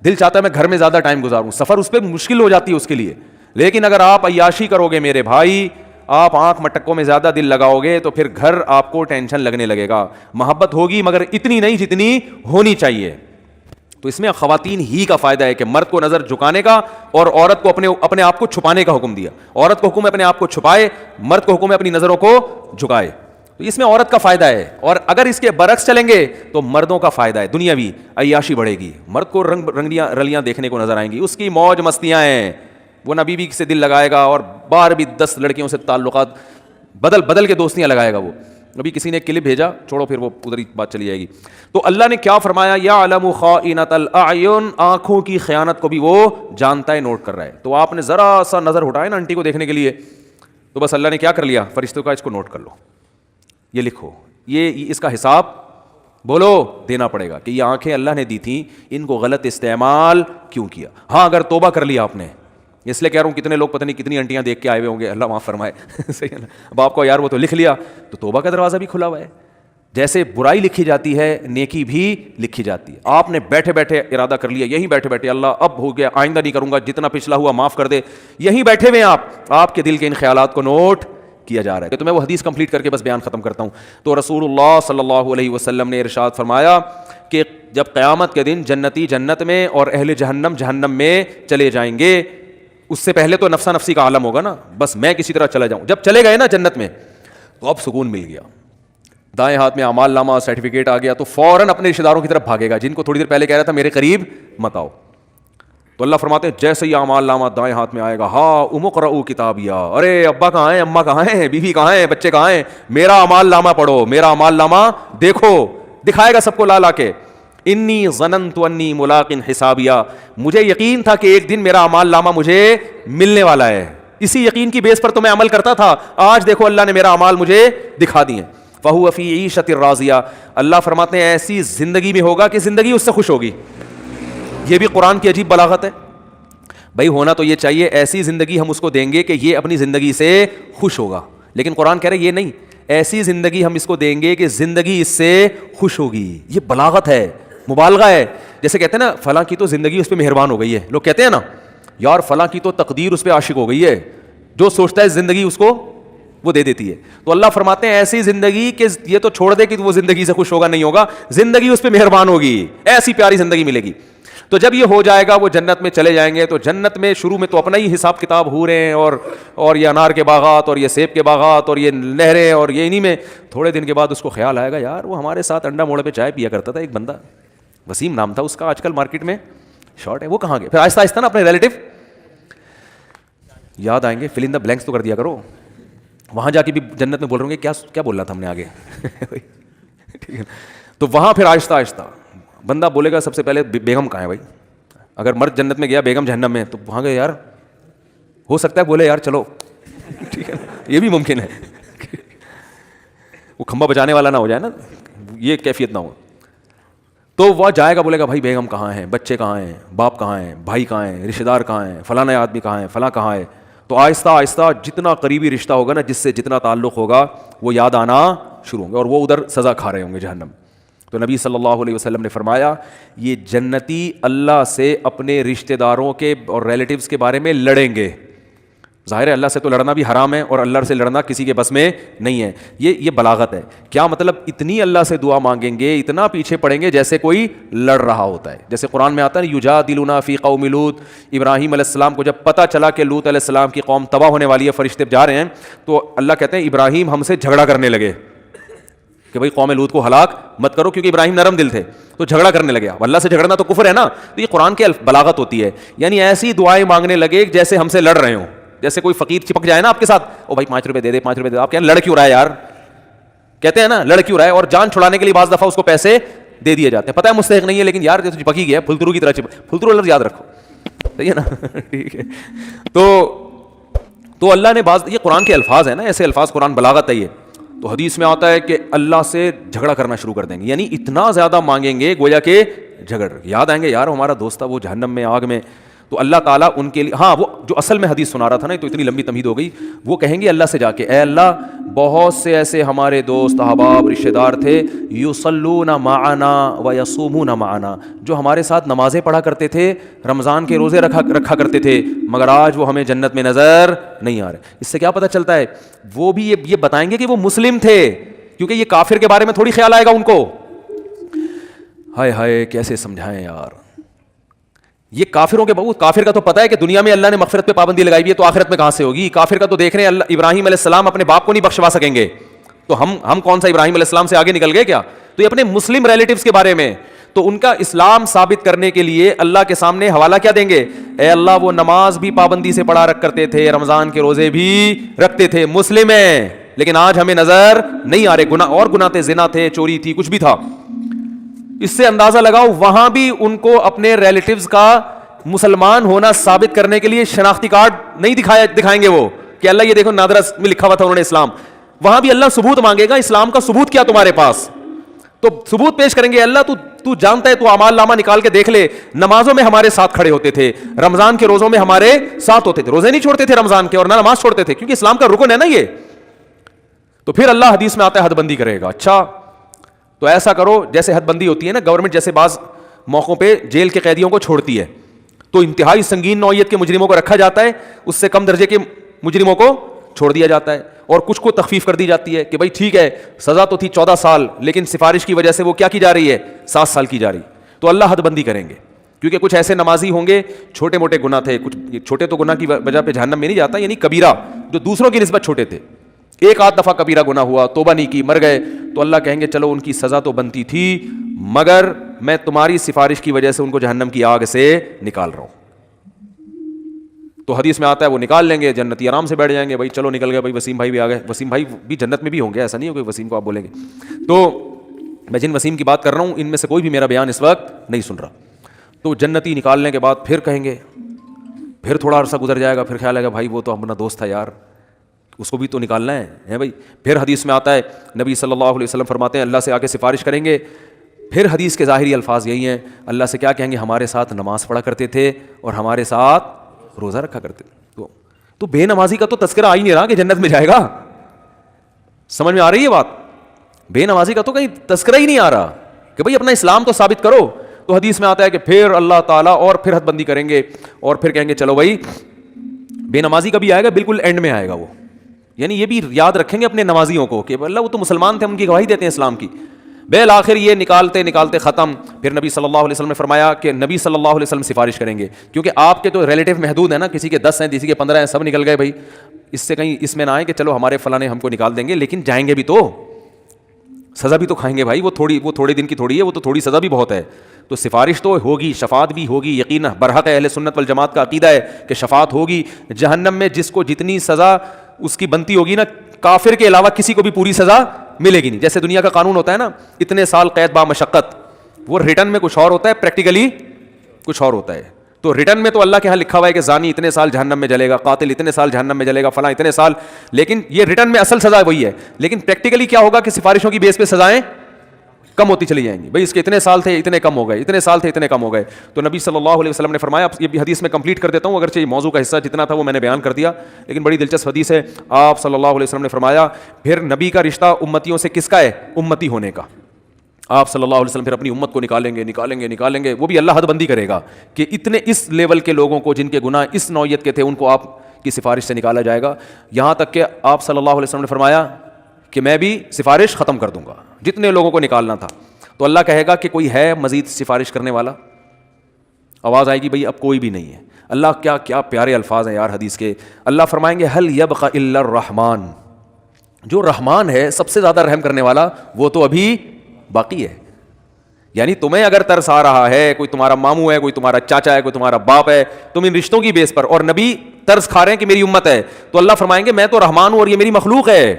دل چاہتا ہے میں گھر میں زیادہ ٹائم گزاروں, سفر اس پہ مشکل ہو جاتی ہے اس کے لیے. لیکن اگر آپ عیاشی کرو گے میرے بھائی, آپ آنکھ مٹکوں میں زیادہ دل لگاؤ گے تو پھر گھر آپ کو ٹینشن لگنے لگے گا. محبت ہوگی مگر اتنی نہیں جتنی ہونی چاہیے. تو اس میں خواتین ہی کا فائدہ ہے کہ مرد کو نظر جھکانے کا اور عورت کو اپنے آپ کو چھپانے کا حکم دیا. عورت کو حکم ہے اپنے آپ کو چھپائے, مرد کو حکم ہے اپنی نظروں کو جھکائے. تو اس میں عورت کا فائدہ ہے. اور اگر اس کے برعکس چلیں گے تو مردوں کا فائدہ ہے, دنیاوی عیاشی بڑھے گی, مرد کو رنگیاں رلیاں دیکھنے کو نظر آئیں گی, اس کی موج مستیاں ہیں, وہ نہ بیوی سے دل لگائے گا اور بار بھی 10 لڑکیوں سے تعلقات بدل کے دوستیاں لگائے گا. وہ ابھی کسی نے کلپ بھیجا, چھوڑو پھر وہ ادھر ہی بات چلی جائے گی. تو اللہ نے کیا فرمایا, یعلم خائنۃ الاعین, آنکھوں کی خیانت کو بھی وہ جانتا ہے, نوٹ کر رہا ہے. تو آپ نے ذرا سا نظر اٹھائے نا انٹی کو دیکھنے کے لیے, تو بس اللہ نے کیا کر لیا, فرشتوں کا اس کو نوٹ کر لو, یہ لکھو, یہ اس کا حساب بولو دینا پڑے گا کہ یہ آنکھیں اللہ نے دی تھیں, ان کو غلط استعمال کیوں کیا. ہاں اگر توبہ کر لیا آپ نے, اس لیے کہہ رہا ہوں کتنے لوگ پتہ نہیں کتنی انٹیاں دیکھ کے آئے ہوئے ہوں گے, اللہ معاف فرمائے. صحیح ہے نا. اب آپ کو یار وہ تو لکھ لیا, تو توبہ کا دروازہ بھی کھلا ہوا ہے. جیسے برائی لکھی جاتی ہے نیکی بھی لکھی جاتی ہے. آپ نے بیٹھے بیٹھے ارادہ کر لیا, یہیں بیٹھے بیٹھے اللہ اب ہو گیا, آئندہ نہیں کروں گا, جتنا پچھلا ہوا معاف کر دے, یہیں بیٹھے ہوئے آپ کے دل کے ان خیالات کو نوٹ کیا جا رہا ہے. تو میں وہ حدیث کمپلیٹ کر کے بس بیان ختم کرتا ہوں. تو رسول اللہ صلی اللہ علیہ وسلم نے ارشاد فرمایا کہ جب قیامت کے دن جنتی جنت میں اور اہل جہنم جہنم میں چلے جائیں گے, اس سے پہلے تو نفسا نفسی کا عالم ہوگا نا, بس میں کسی طرح چلا جاؤں. جب چلے گئے نا جنت میں تو اب سکون مل گیا, دائیں ہاتھ میں اعمال نامہ سرٹیفکیٹ آ گیا, تو فوراً اپنے رشتے داروں کی طرف بھاگے گا جن کو تھوڑی دیر پہلے کہہ رہا تھا میرے قریب مت آؤ. تو اللہ فرماتے ہیں جیسے ہی اعمال نامہ دائیں ہاتھ میں آئے گا, ہاں اقرؤوا کتابیہ, ارے ابا کہاں ہیں, اماں کہاں ہیں, بیوی کہاں ہیں, بچے کہاں ہیں, میرا اعمال نامہ پڑھو, میرا اعمال نامہ دیکھو. دکھائے گا سب کو لا کے, انی ظننت انی ملاق حسابیہ, مجھے یقین تھا کہ ایک دن میرا اعمال نامہ مجھے ملنے والا ہے, اسی یقین کی بیس پر تو میں عمل کرتا تھا, آج دیکھو اللہ نے میرا اعمال مجھے دکھا دیے. فہو فی عیشۃ راضیہ, اللہ فرماتے ہیں ایسی زندگی میں ہوگا کہ زندگی اس سے خوش ہوگی. یہ بھی قرآن کی عجیب بلاغت ہے. بھائی ہونا تو یہ چاہیے ایسی زندگی ہم اس کو دیں گے کہ یہ اپنی زندگی سے خوش ہوگا, لیکن قرآن کہہ رہے یہ نہیں, ایسی زندگی ہم اس کو دیں گے کہ زندگی اس سے خوش ہوگی. یہ بلاغت ہے, مبالغہ ہے. جیسے کہتے ہیں نا فلاں کی تو زندگی اس پہ مہربان ہو گئی ہے, لوگ کہتے ہیں نا یار فلاں کی تو تقدیر اس پہ عاشق ہو گئی ہے, جو سوچتا ہے زندگی اس کو وہ دے دیتی ہے. تو اللہ فرماتے ہیں ایسی زندگی کہ یہ تو چھوڑ دے کہ وہ زندگی سے خوش ہوگا, نہیں ہوگا, زندگی اس پہ مہربان ہوگی, ایسی پیاری زندگی ملے گی. تو جب یہ ہو جائے گا وہ جنت میں چلے جائیں گے. تو جنت میں شروع میں تو اپنا ہی حساب کتاب ہو رہے ہیں, اور یہ انار کے باغات اور یہ سیب کے باغات اور یہ نہریں اور یہ انہی میں. تھوڑے دن کے بعد اس کو خیال آئے گا یار وہ ہمارے ساتھ انڈا موڑے پہ چائے پیا کرتا تھا ایک بندہ, وسیم نام تھا اس کا, آج کل مارکیٹ میں شارٹ ہے, وہ کہاں گئے. پھر آہستہ آہستہ نا اپنے ریلیٹو یاد آئیں گے, فل ان دا بلینکس تو کر دیا کرو. وہاں جا کے بھی جنت میں بول رہے ہوں گے کیا بول رہا تھا ہم نے آگے. ٹھیک ہے, تو وہاں پھر آہستہ آہستہ بندہ بولے گا سب سے پہلے بیگم کہاں ہے بھائی. اگر مرد جنت میں گیا بیگم جہنم میں, تو وہاں گئے یار ہو سکتا ہے بولے یار چلو, ٹھیک ہے, یہ بھی ممکن ہے. وہ کھمبا بچانے والا نہ ہو جائے نا, یہ کیفیت نہ ہو. تو وہ جائے گا بولے گا بھائی بیگم کہاں ہیں, بچے کہاں ہیں, باپ کہاں ہیں, بھائی کہاں ہیں, رشتے دار کہاں ہیں, فلاں آدمی کہاں ہے, فلاں کہاں ہے. تو آہستہ آہستہ جتنا قریبی رشتہ ہوگا نا, جس سے جتنا تعلق ہوگا, وہ یاد آنا شروع ہوں گے, اور وہ ادھر سزا کھا رہے ہوں گے جہنم. تو نبی صلی اللہ علیہ وسلم نے فرمایا یہ جنتی اللہ سے اپنے رشتہ داروں کے اور ریلیٹیوز کے بارے میں لڑیں گے. ظاہر ہے اللہ سے تو لڑنا بھی حرام ہے, اور اللہ سے لڑنا کسی کے بس میں نہیں ہے. یہ بلاغت ہے. کیا مطلب, اتنی اللہ سے دعا مانگیں گے, اتنا پیچھے پڑیں گے جیسے کوئی لڑ رہا ہوتا ہے. جیسے قرآن میں آتا ہے یجادلون فی قوم لوط, ابراہیم علیہ السلام کو جب پتہ چلا کہ لوط علیہ السلام کی قوم تباہ ہونے والی ہے, فرشتے جا رہے ہیں, تو اللہ کہتے ہیں ابراہیم ہم سے جھگڑا کرنے لگے کہ بھائی قوم لوط کو ہلاک مت کرو, کیونکہ ابراہیم نرم دل تھے, تو جھگڑا کرنے لگے. اللہ سے جھگڑنا تو کفر ہے نا. تو یہ قرآن کی بلاغت ہوتی ہے, یعنی ایسی دعائیں مانگنے لگے جیسے ہم سے لڑ رہے ہوں. جیسے کوئی فقیر چپک جائے نا آپ کے ساتھ, او بھائی 5 روپے دے دے, 5 روپے دے دے, آپ کہتے ہیں لڑ کیوں رہا ہے یار, کہتے ہیں نا لڑ کیوں رہا ہے, اور جان چھڑانے کے لیے بعض دفعہ اس کو پیسے دے دیے جاتے ہیں. پتہ ہے مستحق نہیں ہے, لیکن یار جو چپک ہی گیا, پھلترو کی طرح پھلترو لفظ یاد رکھو, صحیح ہے نا. ٹھیک ہے, تو اللہ نے بعض, یہ قرآن کے الفاظ ہیں نا, ایسے الفاظ, قرآن بلاغت ہے یہ. تو حدیث میں آتا ہے کہ اللہ سے جھگڑا کرنا شروع کر دیں گے, یعنی اتنا زیادہ مانگیں گے گویا کہ جھگڑ. یاد آئیں گے یار ہمارا دوست تھا وہ جہنم میں, آگ میں, تو اللہ تعالیٰ ان کے لیے, ہاں وہ جو اصل میں حدیث سنا رہا تھا نا, تو اتنی لمبی تمہید ہو گئی, وہ کہیں گے اللہ سے جا کے, اے اللہ بہت سے ایسے ہمارے دوست احباب رشتہ دار تھے, یصلون معنا ویصومون معنا, جو ہمارے ساتھ نمازیں پڑھا کرتے تھے, رمضان کے روزے رکھا کرتے تھے, مگر آج وہ ہمیں جنت میں نظر نہیں آ رہے. اس سے کیا پتہ چلتا ہے, وہ بھی یہ بتائیں گے کہ وہ مسلم تھے, کیونکہ یہ کافر کے بارے میں تھوڑی خیال آئے گا ان کو. ہائے ہائے کیسے سمجھائیں یار, یہ کافروں کے بہت, کافر کا تو پتہ ہے کہ دنیا میں اللہ نے مغفرت پہ پابندی لگائی ہوئی ہے, تو آخرت میں کہاں سے ہوگی. کافر کا تو دیکھ رہے ہیں اللہ ابراہیم علیہ السلام اپنے باپ کو نہیں بخشوا سکیں گے, تو ہم کون سا ابراہیم علیہ السلام سے آگے نکل گئے کیا. تو یہ اپنے مسلم ریلیٹیوز کے بارے میں, تو ان کا اسلام ثابت کرنے کے لیے اللہ کے سامنے حوالہ کیا دیں گے, اے اللہ وہ نماز بھی پابندی سے پڑھا رکھ کرتے تھے, رمضان کے روزے بھی رکھتے تھے, مسلم ہیں, لیکن آج ہمیں نظر نہیں آ رہے. گناہ اور گناہ تھے, زنا تھے, چوری تھی, کچھ بھی تھا. اس سے اندازہ لگاؤ وہاں بھی ان کو اپنے ریلیٹیوز کا مسلمان ہونا ثابت کرنے کے لیے شناختی کارڈ نہیں دکھائیں گے وہ, کہ اللہ یہ دیکھو نادرا میں لکھا ہوا تھا انہوں نے اسلام. وہاں بھی اللہ ثبوت مانگے گا, اسلام کا ثبوت کیا تمہارے پاس, تو ثبوت پیش کریں گے. اللہ تو جانتا ہے, تو اعمال نامہ نکال کے دیکھ لے, نمازوں میں ہمارے ساتھ کھڑے ہوتے تھے, رمضان کے روزوں میں ہمارے ساتھ ہوتے تھے, روزے نہیں چھوڑتے تھے رمضان کے, اور نہ نماز چھوڑتے تھے, کیونکہ اسلام کا رکن ہے نا یہ. تو پھر اللہ حدیث میں آتا ہے حد بندی کرے گا. اچھا تو ایسا کرو, جیسے حد بندی ہوتی ہے نا, گورنمنٹ جیسے بعض موقعوں پہ جیل کے قیدیوں کو چھوڑتی ہے, تو انتہائی سنگین نوعیت کے مجرموں کو رکھا جاتا ہے, اس سے کم درجے کے مجرموں کو چھوڑ دیا جاتا ہے, اور کچھ کو تخفیف کر دی جاتی ہے کہ بھائی ٹھیک ہے سزا تو تھی 14 سال, لیکن سفارش کی وجہ سے وہ کیا کی جا رہی ہے, 7 سال کی جا رہی. تو اللہ حد بندی کریں گے, کیونکہ کچھ ایسے نمازی ہوں گے, چھوٹے موٹے گناہ تھے, کچھ چھوٹے تو گناہ کی وجہ پہ جہنم میں نہیں جاتا, یعنی کبیرہ جو دوسروں کی نسبت چھوٹے تھے, ایک آدھ دفعہ کبیرہ گناہ ہوا, توبہ نہیں کی, مر گئے, تو اللہ کہیں گے چلو ان کی سزا تو بنتی تھی, مگر میں تمہاری سفارش کی وجہ سے ان کو جہنم کی آگ سے نکال رہا ہوں. تو حدیث میں آتا ہے وہ نکال لیں گے, جنتی آرام سے بیٹھ جائیں گے, بھائی چلو نکل گئے, بھائی وسیم بھائی بھی آ گئے. وسیم بھائی بھی جنت میں بھی ہوں گے, ایسا نہیں ہو کہ وسیم کو آپ بولیں گے. تو میں جن وسیم کی بات کر رہا ہوں ان میں سے کوئی بھی میرا بیان اس وقت نہیں سن رہا. تو جنتی نکالنے کے بعد پھر کہیں گے, پھر تھوڑا عرصہ گزر جائے گا, پھر خیال آئے گا بھائی وہ تو اپنا دوست تھا یار, اس کو بھی تو نکالنا ہے بھائی. پھر حدیث میں آتا ہے, نبی صلی اللہ علیہ وسلم فرماتے ہیں اللہ سے آ کے سفارش کریں گے. پھر حدیث کے ظاہری الفاظ یہی ہیں, اللہ سے کیا کہیں گے, ہمارے ساتھ نماز پڑھا کرتے تھے اور ہمارے ساتھ روزہ رکھا کرتے تھے. تو بے نمازی کا تو تذکرہ آ ہی نہیں رہا کہ جنت میں جائے گا. سمجھ میں آ رہی ہے بات, بے نمازی کا تو کہیں تذکرہ ہی نہیں آ رہا کہ بھئی اپنا اسلام تو ثابت کرو. تو حدیث میں آتا ہے کہ پھر اللہ تعالیٰ اور پھر حد بندی کریں گے, اور پھر کہیں گے چلو بھائی بے نمازی کا بھی آئے گا, بالکل اینڈ میں آئے گا وہ, یعنی یہ بھی یاد رکھیں گے اپنے نمازیوں کو کہ اللہ وہ تو مسلمان تھے, ہم ان کی گواہی دیتے ہیں اسلام کی. بالآخر یہ نکالتے نکالتے ختم. پھر نبی صلی اللہ علیہ وسلم نے فرمایا کہ نبی صلی اللہ علیہ وسلم سفارش کریں گے, کیونکہ آپ کے تو ریلیٹیو محدود ہیں نا, کسی کے 10 ہیں, کسی کے 15 ہیں, سب نکل گئے بھائی. اس سے کہیں اس میں نہ آئے کہ چلو ہمارے فلاں نے ہم کو نکال دیں گے, لیکن جائیں گے بھی تو, سزا بھی تو کھائیں گے بھائی. وہ تھوڑے دن کی تھوڑی ہے, وہ تو تھوڑی سزا بھی بہت ہے. تو سفارش تو ہوگی, شفاعت بھی ہوگی, یقینا برحق اہل سنت والجماعت کا عقیدہ ہے کہ شفاعت ہوگی. جہنم میں جس کو جتنی سزا اس کی بنتی ہوگی نا, کافر کے علاوہ کسی کو بھی پوری سزا ملے گی نہیں. جیسے دنیا کا قانون ہوتا ہے نا, اتنے سال قید با مشقت, وہ ریٹرن میں کچھ اور ہوتا ہے, پریکٹیکلی کچھ اور ہوتا ہے. تو ریٹرن میں تو اللہ کے ہاں لکھا ہوا ہے کہ زانی اتنے سال جہنم میں جلے گا, قاتل اتنے سال جہنم میں جلے گا, فلاں اتنے سال, لیکن یہ ریٹرن میں اصل سزا وہی ہے. لیکن پریکٹیکلی کیا ہوگا کہ سفارشوں کی بیس پہ سزائیں کم ہوتی چلی جائیں گی. بھائی اس کے اتنے سال تھے, اتنے کم ہو گئے, اتنے سال تھے, اتنے کم ہو گئے. تو نبی صلی اللہ علیہ وسلم نے فرمایا, یہ بھی حدیث میں کمپلیٹ کر دیتا ہوں, اگرچہ یہ موضوع کا حصہ جتنا تھا وہ میں نے بیان کر دیا, لیکن بڑی دلچسپ حدیث ہے. آپ صلی اللہ علیہ وسلم نے فرمایا پھر نبی کا رشتہ امتیوں سے کس کا ہے, امتی ہونے کا. آپ صلی اللہ علیہ وسلم پھر اپنی امت کو نکالیں گے, وہ بھی اللہ حد بندی کرے گا کہ اتنے اس لیول کے لوگوں کو جن کے گناہ اس نوعیت کے تھے ان کو آپ کی سفارش سے نکالا جائے گا. یہاں تک کہ آپ صلی اللہ علیہ وسلم نے فرمایا کہ میں بھی سفارش ختم کر دوں گا, جتنے لوگوں کو نکالنا تھا. تو اللہ کہے گا کہ کوئی ہے مزید سفارش کرنے والا, آواز آئے گی بھئی اب کوئی بھی نہیں ہے. اللہ کیا پیارے الفاظ ہیں یار حدیث کے. اللہ فرمائیں گے حل یبق الا الرحمن, جو رحمان ہے سب سے زیادہ رحم کرنے والا وہ تو ابھی باقی ہے. یعنی تمہیں اگر ترس آ رہا ہے, کوئی تمہارا ماموں ہے, کوئی تمہارا چاچا ہے, کوئی تمہارا باپ ہے, تم ان رشتوں کی بیس پر, اور نبی ترس کھا رہے ہیں کہ میری امت ہے, تو اللہ فرمائیں گے میں تو رحمان ہوں اور یہ میری مخلوق ہے,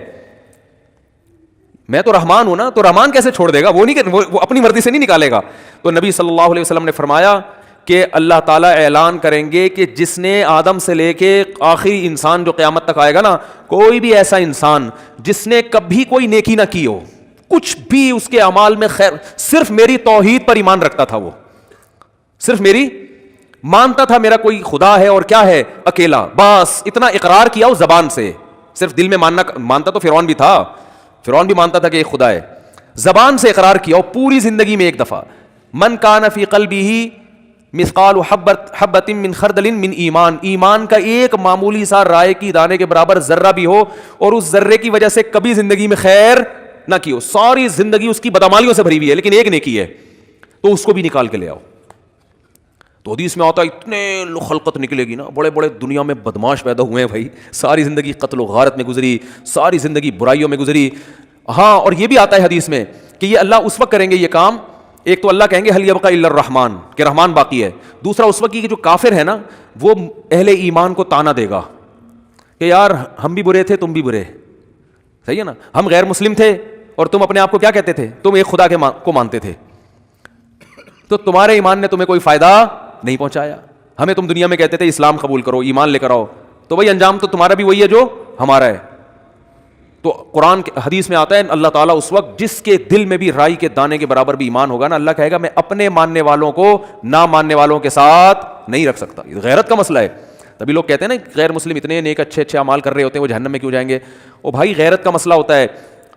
میں تو رحمان ہوں نا, تو رحمان کیسے چھوڑ دے گا, وہ اپنی مرضی سے نہیں نکالے گا. تو نبی صلی اللہ علیہ وسلم نے فرمایا کہ اللہ تعالیٰ اعلان کریں گے کہ جس نے آدم سے لے کے آخری انسان جو قیامت تک آئے گا نا, کوئی بھی ایسا انسان جس نے کبھی کوئی نیکی نہ کی ہو, کچھ بھی اس کے اعمال میں خیر, صرف میری توحید پر ایمان رکھتا تھا, وہ صرف میری مانتا تھا میرا کوئی خدا ہے اور کیا ہے اکیلا, بس اتنا اقرار کیا اس زبان سے, صرف دل میں مانتا تو فرعون بھی تھا, فرعون بھی مانتا تھا کہ ایک خدا ہے, زبان سے اقرار کیا, اور پوری زندگی میں ایک دفعہ من کان فی قلبہ مثقال حبۃ من خردل من ایمان, ایمان کا ایک معمولی سا رائے کی دانے کے برابر ذرہ بھی ہو اور اس ذرے کی وجہ سے کبھی زندگی میں خیر نہ کی ہو, ساری زندگی اس کی بدعمالیوں سے بھری ہوئی ہے لیکن ایک نیکی ہے, تو اس کو بھی نکال کے لے آؤ. تو حدیث میں آتا ہے اتنے خلقت نکلے گی نا, بڑے بڑے دنیا میں بدماش پیدا ہوئے ہیں بھائی, ساری زندگی قتل و غارت میں گزری, ساری زندگی برائیوں میں گزری. ہاں, اور یہ بھی آتا ہے حدیث میں کہ یہ اللہ اس وقت کریں گے یہ کام, ایک تو اللہ کہیں گے حل یبقى الا الرحمن, کہ رحمان باقی ہے. دوسرا اس وقت کی جو کافر ہے نا وہ اہل ایمان کو تانا دے گا کہ یار ہم بھی برے تھے تم بھی برے, صحیح ہے نا, ہم غیر مسلم تھے اور تم اپنے آپ کو کیا کہتے تھے, تم ایک خدا کو مانتے تھے, تو تمہارے ایمان نے تمہیں کوئی فائدہ نہیں پہنچایا. ہمیں تم دنیا میں کہتے تھے اسلام قبول کرو, ایمان لے کر آؤ, تو بھائی انجام تو تمہارا بھی وہی ہے جو ہمارا ہے. تو قرآن حدیث میں آتا ہے اللہ تعالیٰ اس وقت جس کے دل میں بھی رائی کے دانے کے برابر بھی ایمان ہوگا نا, اللہ کہے گا میں اپنے ماننے والوں کو نہ ماننے والوں کے ساتھ نہیں رکھ سکتا. یہ غیرت کا مسئلہ ہے. تبھی لوگ کہتے ہیں نا غیر مسلم اتنے نیک اچھے اچھے اعمال کر رہے ہوتے ہیں وہ جہنم میں کیوں جائیں گے. او بھائی غیرت کا مسئلہ ہوتا ہے.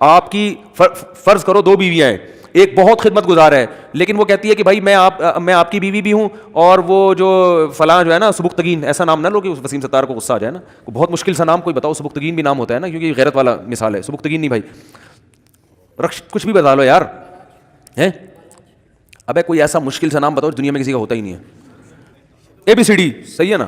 آپ کی فرض کرو 2 بیویاں ہیں, ایک بہت خدمت گزار ہے لیکن وہ کہتی ہے کہ بھائی میں آپ کی بیوی بھی ہوں, اور وہ جو فلاں جو ہے نا سبکتگین, ایسا نام نہ لو کہ وسیم ستار کو غصہ آ جائے نا, بہت مشکل سا نام کوئی بتاؤ, سبکتگین بھی نام ہوتا ہے نا کیونکہ غیرت والا مثال ہے. سبکتگین نہیں بھائی, کچھ بھی بتا لو یار, ہیں ابے کوئی ایسا مشکل سا نام بتاؤ دنیا میں کسی کا ہوتا ہی نہیں ہے, ABCD, صحیح ہے نا.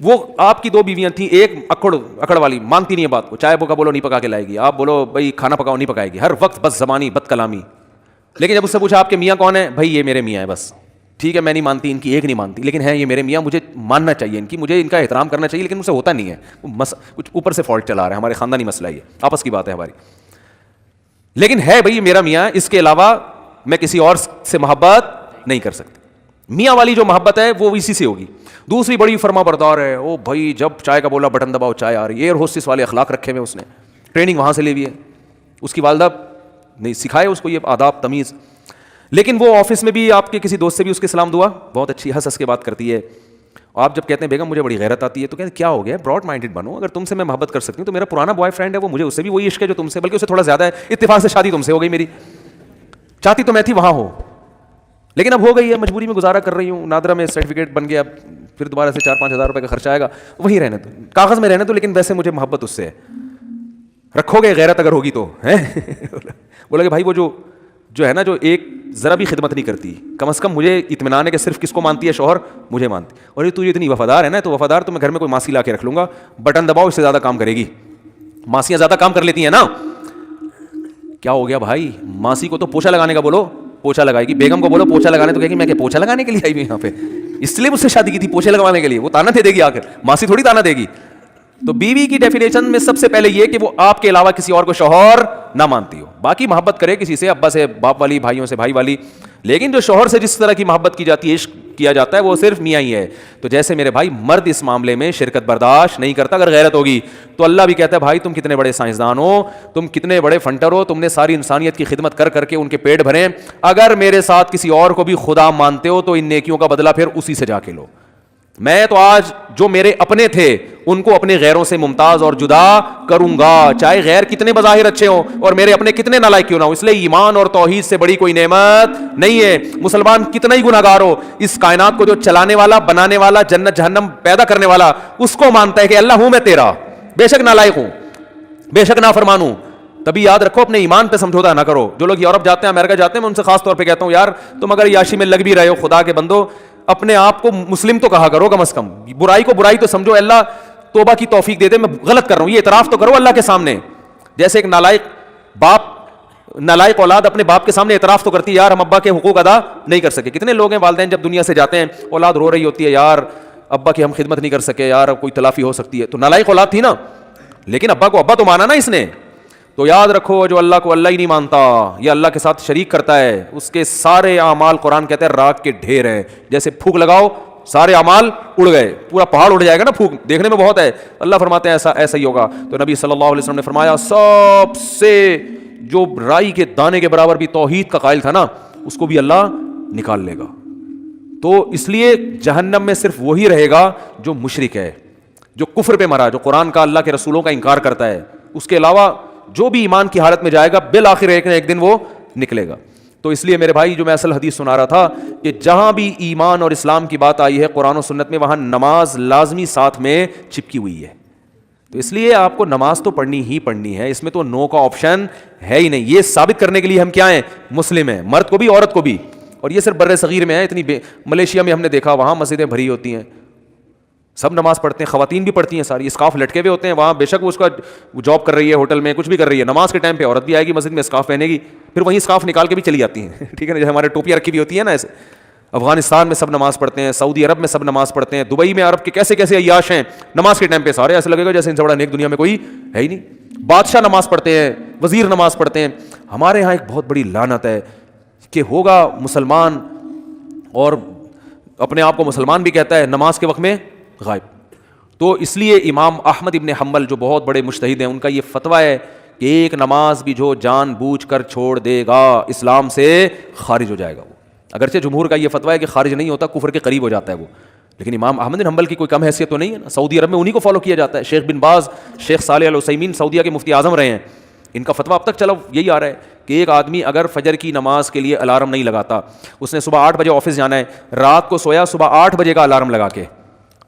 وہ آپ کی 2 بیویاں تھیں, ایک اکڑ والی مانتی نہیں ہے بات کو, چائے پکا بولو نہیں پکا کے لائے گی, آپ بولو بھائی کھانا پکاؤ نہیں پکائے گی, ہر وقت بس زبانی بد کلامی. لیکن جب اس سے پوچھا آپ کے میاں کون ہیں, بھائی یہ میرے میاں ہیں بس, ٹھیک ہے میں نہیں مانتی ان کی ایک نہیں مانتی لیکن ہے یہ میرے میاں, مجھے ماننا چاہیے ان کی, مجھے ان کا احترام کرنا چاہیے, لیکن مجھ سے ہوتا نہیں ہے, کچھ اوپر سے فالٹ چلا رہا ہے, ہمارے خاندانی مسئلہ یہ آپس کی بات ہے ہماری, لیکن ہے بھائی میرا میاں, اس کے علاوہ میں کسی اور سے محبت نہیں کر سکتی. میاں والی جو محبت ہے وہ اسی سے ہوگی. دوسری بڑی فرما بردار ہے, او بھائی جب چائے کا بولا بٹن دباؤ چائے آ رہی ہے, ایئر ہوسٹس والے اخلاق رکھے ہوئے, اس نے ٹریننگ وہاں سے لی ہوئی ہے, اس کی والدہ نہیں سکھائے اس کو یہ آداب تمیز. لیکن وہ آفس میں بھی آپ کے کسی دوست سے بھی اس کے سلام دعا بہت اچھی ہنس ہنس کے بات کرتی ہے. آپ جب کہتے ہیں بیگم مجھے بڑی غیرت آتی ہے, تو کہتے ہیں کیا ہو گیا, براڈ مائنڈیڈ بنو, اگر تم سے میں محبت کر سکتی ہوں تو میرا پرانا بوائے فرینڈ ہے وہ, مجھے اس سے بھی وہی عشق ہے جو تم سے, بلکہ اسے تھوڑا زیادہ ہے, اتفاق سے شادی تم سے ہو گئی میری, چاہتی تو میں تھی وہاں ہو لیکن اب ہو گئی ہے, مجبوری میں گزارا کر رہی ہوں, نادرا میں سرٹیفکیٹ بن گیا, پھر دوبارہ سے 4-5 ہزار روپے کا خرچہ آئے گا, وہیں رہنے تو کاغذ میں رہنے تو, لیکن ویسے مجھے محبت اس سے ہے. رکھو گے غیرت اگر ہوگی تو, بولا کہ بھائی وہ جو ہے نا جو ایک ذرا بھی خدمت نہیں کرتی, کم از کم مجھے اطمینان ہے کہ صرف کس کو مانتی ہے, شوہر مجھے مانتی, اور تو یہ اتنی وفادار ہے نا, تو وفادار تو میں گھر میں کوئی ماسی لا کے رکھ لوں گا, بٹن دباؤ اس سے زیادہ کام کرے گی. ماسیاں زیادہ کام کر لیتی ہیں نا. کیا ہو گیا بھائی, ماسی کو تو پوچھا لگانے کا بولو, پوچھا لگائے گی, بیگم کو بولو پوچھا لگانے, تو کہے گی میں کہ پوچھا لگانے کے لیے آئی ہوئی یہاں پہ, اس لیے مجھ سے شادی کی تھی پوچھے لگوانے کے لیے, وہ تانا دے گی آ کر, ماسی تھوڑی تانا دے گی. تو بیوی کی ڈیفینیشن میں سب سے پہلے یہ کہ وہ آپ کے علاوہ کسی اور کو شوہر نہ مانتی ہو, باقی محبت کرے کسی سے, ابا سے باپ والی, بھائیوں سے بھائی والی, لیکن جو شوہر سے جس طرح کی محبت کی جاتی ہے, عشق کیا جاتا ہے, وہ صرف میاں ہی ہے. تو جیسے میرے بھائی مرد اس معاملے میں شرکت برداشت نہیں کرتا اگر غیرت ہوگی, تو اللہ بھی کہتا ہے بھائی تم کتنے بڑے سائنسدان ہو, تم کتنے بڑے فنٹر ہو, تم نے ساری انسانیت کی خدمت کر کر کے ان کے پیٹ بھرے, اگر میرے ساتھ کسی اور کو بھی خدا مانتے ہو تو ان نیکیوں کا بدلہ پھر اسی سے جا کے لو. میں تو آج جو میرے اپنے تھے ان کو اپنے غیروں سے ممتاز اور جدا کروں گا, چاہے غیر کتنے بظاہر اچھے ہوں اور میرے اپنے کتنے نالائق کیوں نہ ہو. اس لیے ایمان اور توحید سے بڑی کوئی نعمت نہیں ہے. مسلمان کتنا ہی گناہگار ہو, اس کائنات کو جو چلانے والا, بنانے والا, جنت جہنم پیدا کرنے والا, اس کو مانتا ہے کہ اللہ ہوں میں تیرا, بے شک نالائق ہوں, بے شک نافرمان ہوں. تبھی یاد رکھو اپنے ایمان پہ سمجھوتا نہ کرو. جو لوگ یورپ جاتے ہیں, امریکہ جاتے ہیں, میں ان سے خاص طور پہ کہتا ہوں یار تم اگر یاشی میں لگ بھی رہے ہو, خدا کے بندو اپنے آپ کو مسلم تو کہا کرو, کم از کم برائی کو برائی تو سمجھو, اللہ توبہ کی توفیق دے دے, میں غلط کر رہا ہوں یہ اعتراف تو کرو اللہ کے سامنے. جیسے ایک نالائق باپ, نالائق اولاد اپنے باپ کے سامنے اعتراف تو کرتی ہے یار ہم ابا کے حقوق ادا نہیں کر سکے. کتنے لوگ ہیں والدین جب دنیا سے جاتے ہیں اولاد رو رہی ہوتی ہے یار ابا کی ہم خدمت نہیں کر سکے, یار کوئی تلافی ہو سکتی ہے, تو نالائق اولاد تھی نا, لیکن ابا کو ابا تو مانا نا اس نے. تو یاد رکھو جو اللہ کو اللہ ہی نہیں مانتا, یہ اللہ کے ساتھ شریک کرتا ہے, اس کے سارے اعمال قرآن کہتے ہیں راک کے ڈھیر ہیں, جیسے پھونک لگاؤ سارے اعمال اڑ گئے, پورا پہاڑ اڑ جائے گا نا پھونک, دیکھنے میں بہت ہے, اللہ فرماتے ہیں ایسا ہی ہوگا. تو نبی صلی اللہ علیہ وسلم نے فرمایا سب سے جو رائی کے دانے کے برابر بھی توحید کا قائل تھا نا, اس کو بھی اللہ نکال لے گا. تو اس لیے جہنم میں صرف وہی رہے گا جو مشرک ہے, جو کفر پہ مرا, جو قرآن کا اللہ کے رسولوں کا انکار کرتا ہے. اس کے علاوہ جو بھی ایمان کی حالت میں جائے گا بالآخر ایک نہ ایک دن وہ نکلے گا. تو اس لیے میرے بھائی جو میں اصل حدیث سنا رہا تھا کہ جہاں بھی ایمان اور اسلام کی بات آئی ہے قرآن و سنت میں, وہاں نماز لازمی ساتھ میں چپکی ہوئی ہے. تو اس لیے آپ کو نماز تو پڑھنی ہی پڑھنی ہے, اس میں تو نو کا آپشن ہے ہی نہیں. یہ ثابت کرنے کے لیے ہم کیا ہیں, مسلم ہیں, مرد کو بھی عورت کو بھی. اور یہ صرف بر صغیر میں ہے, اتنی ملیشیا میں ہم نے دیکھا وہاں مسجدیں بھری ہوتی ہیں, سب نماز پڑھتے ہیں, خواتین بھی پڑھتی ہیں ساری, اسکارف لٹکے ہوئے ہوتے ہیں وہاں, بے شک وہ اس کا جاب کر رہی ہے ہوٹل میں, کچھ بھی کر رہی ہے, نماز کے ٹائم پہ عورت بھی آئے گی مسجد میں اسکارف پہنے گی, پھر وہیں اسکارف نکال کے بھی چلی جاتی ہیں. ٹھیک ہے نا, جیسے ہمارے ٹوپیاں رکھی ہوئی ہوتی ہیں نا, ایسے افغانستان میں سب نماز پڑھتے ہیں, سعودی عرب میں سب نماز پڑھتے ہیں, دبئی میں عرب کے کیسے کیسے عیاش ہیں, نماز کے ٹائم پہ سارے ایسے لگے گا جیسے ان سے بڑا نیک دنیا میں کوئی ہے ہی نہیں. بادشاہ نماز پڑھتے ہیں, وزیر نماز پڑھتے ہیں. ہمارے یہاں ایک بہت بڑی لعنت ہے کہ ہوگا مسلمان اور اپنے آپ کو مسلمان بھی کہتا ہے, نماز کے وقت میں غائب. تو اس لیے امام احمد ابن حنبل جو بہت بڑے مجتہد ہیں, ان کا یہ فتویٰ ہے کہ ایک نماز بھی جو جان بوجھ کر چھوڑ دے گا اسلام سے خارج ہو جائے گا. وہ اگرچہ جمہور کا یہ فتویٰ ہے کہ خارج نہیں ہوتا, کفر کے قریب ہو جاتا ہے وہ, لیکن امام احمد بن حنبل کی کوئی کم حیثیت تو نہیں ہے نا. سعودی عرب میں انہی کو فالو کیا جاتا ہے. شیخ بن باز, شیخ صالح العثیمین سعودیہ کے مفتی اعظم رہے ہیں, ان کا فتویٰ اب تک چلو یہی آ رہا ہے کہ ایک آدمی اگر فجر کی نماز کے لیے الارم نہیں لگاتا, اس نے صبح 8 بجے آفس جانا ہے, رات کو سویا صبح 8 بجے کا الارم لگا کے,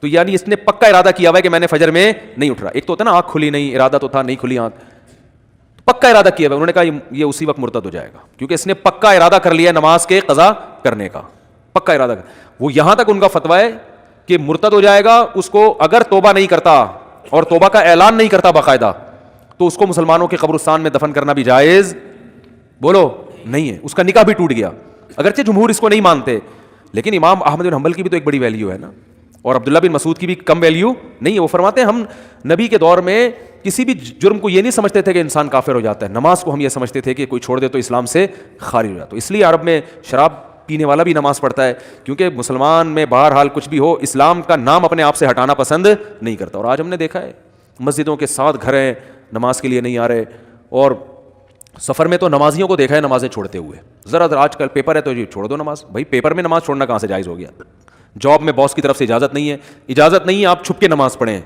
تو یعنی اس نے پکا ارادہ کیا ہوا ہے کہ میں نے فجر میں نہیں اٹھ رہا. ایک تو ہوتا ہے نا آنکھ کھلی نہیں, ارادہ تو تھا نہیں کھلی آنکھ, پکا ارادہ کیا ہوا ہے. انہوں نے کہا یہ اسی وقت مرتد ہو جائے گا, کیونکہ اس نے پکا ارادہ کر لیا نماز کے قضا کرنے کا, پکا ارادہ کر. وہ یہاں تک ان کا فتویٰ ہے کہ مرتد ہو جائے گا اس کو اگر توبہ نہیں کرتا اور توبہ کا اعلان نہیں کرتا باقاعدہ, تو اس کو مسلمانوں کے قبرستان میں دفن کرنا بھی جائز بولو نہیں ہے, اس کا نکاح بھی ٹوٹ گیا. اگرچہ جمہور اس کو نہیں مانتے, لیکن امام احمد بن حنبل کی بھی تو ایک بڑی ویلیو ہے نا, اور عبداللہ بن مسعود کی بھی کم ویلیو نہیں ہے. وہ فرماتے ہیں ہم نبی کے دور میں کسی بھی جرم کو یہ نہیں سمجھتے تھے کہ انسان کافر ہو جاتا ہے, نماز کو ہم یہ سمجھتے تھے کہ کوئی چھوڑ دے تو اسلام سے خارج ہو جاتا. تو اس لیے عرب میں شراب پینے والا بھی نماز پڑھتا ہے, کیونکہ مسلمان میں بہرحال کچھ بھی ہو اسلام کا نام اپنے آپ سے ہٹانا پسند نہیں کرتا. اور آج ہم نے دیکھا ہے مسجدوں کے ساتھ گھر ہیں, نماز کے لیے نہیں آ رہے, اور سفر میں تو نمازیوں کو دیکھا ہے نمازیں چھوڑتے ہوئے. ذرا آج کل پیپر ہے تو جی چھوڑ دو نماز. بھائی پیپر میں نماز چھوڑنا کہاں سے جائز ہو گیا؟ جاب میں باس کی طرف سے اجازت نہیں ہے, اجازت نہیں ہے آپ چھپ کے نماز پڑھیں,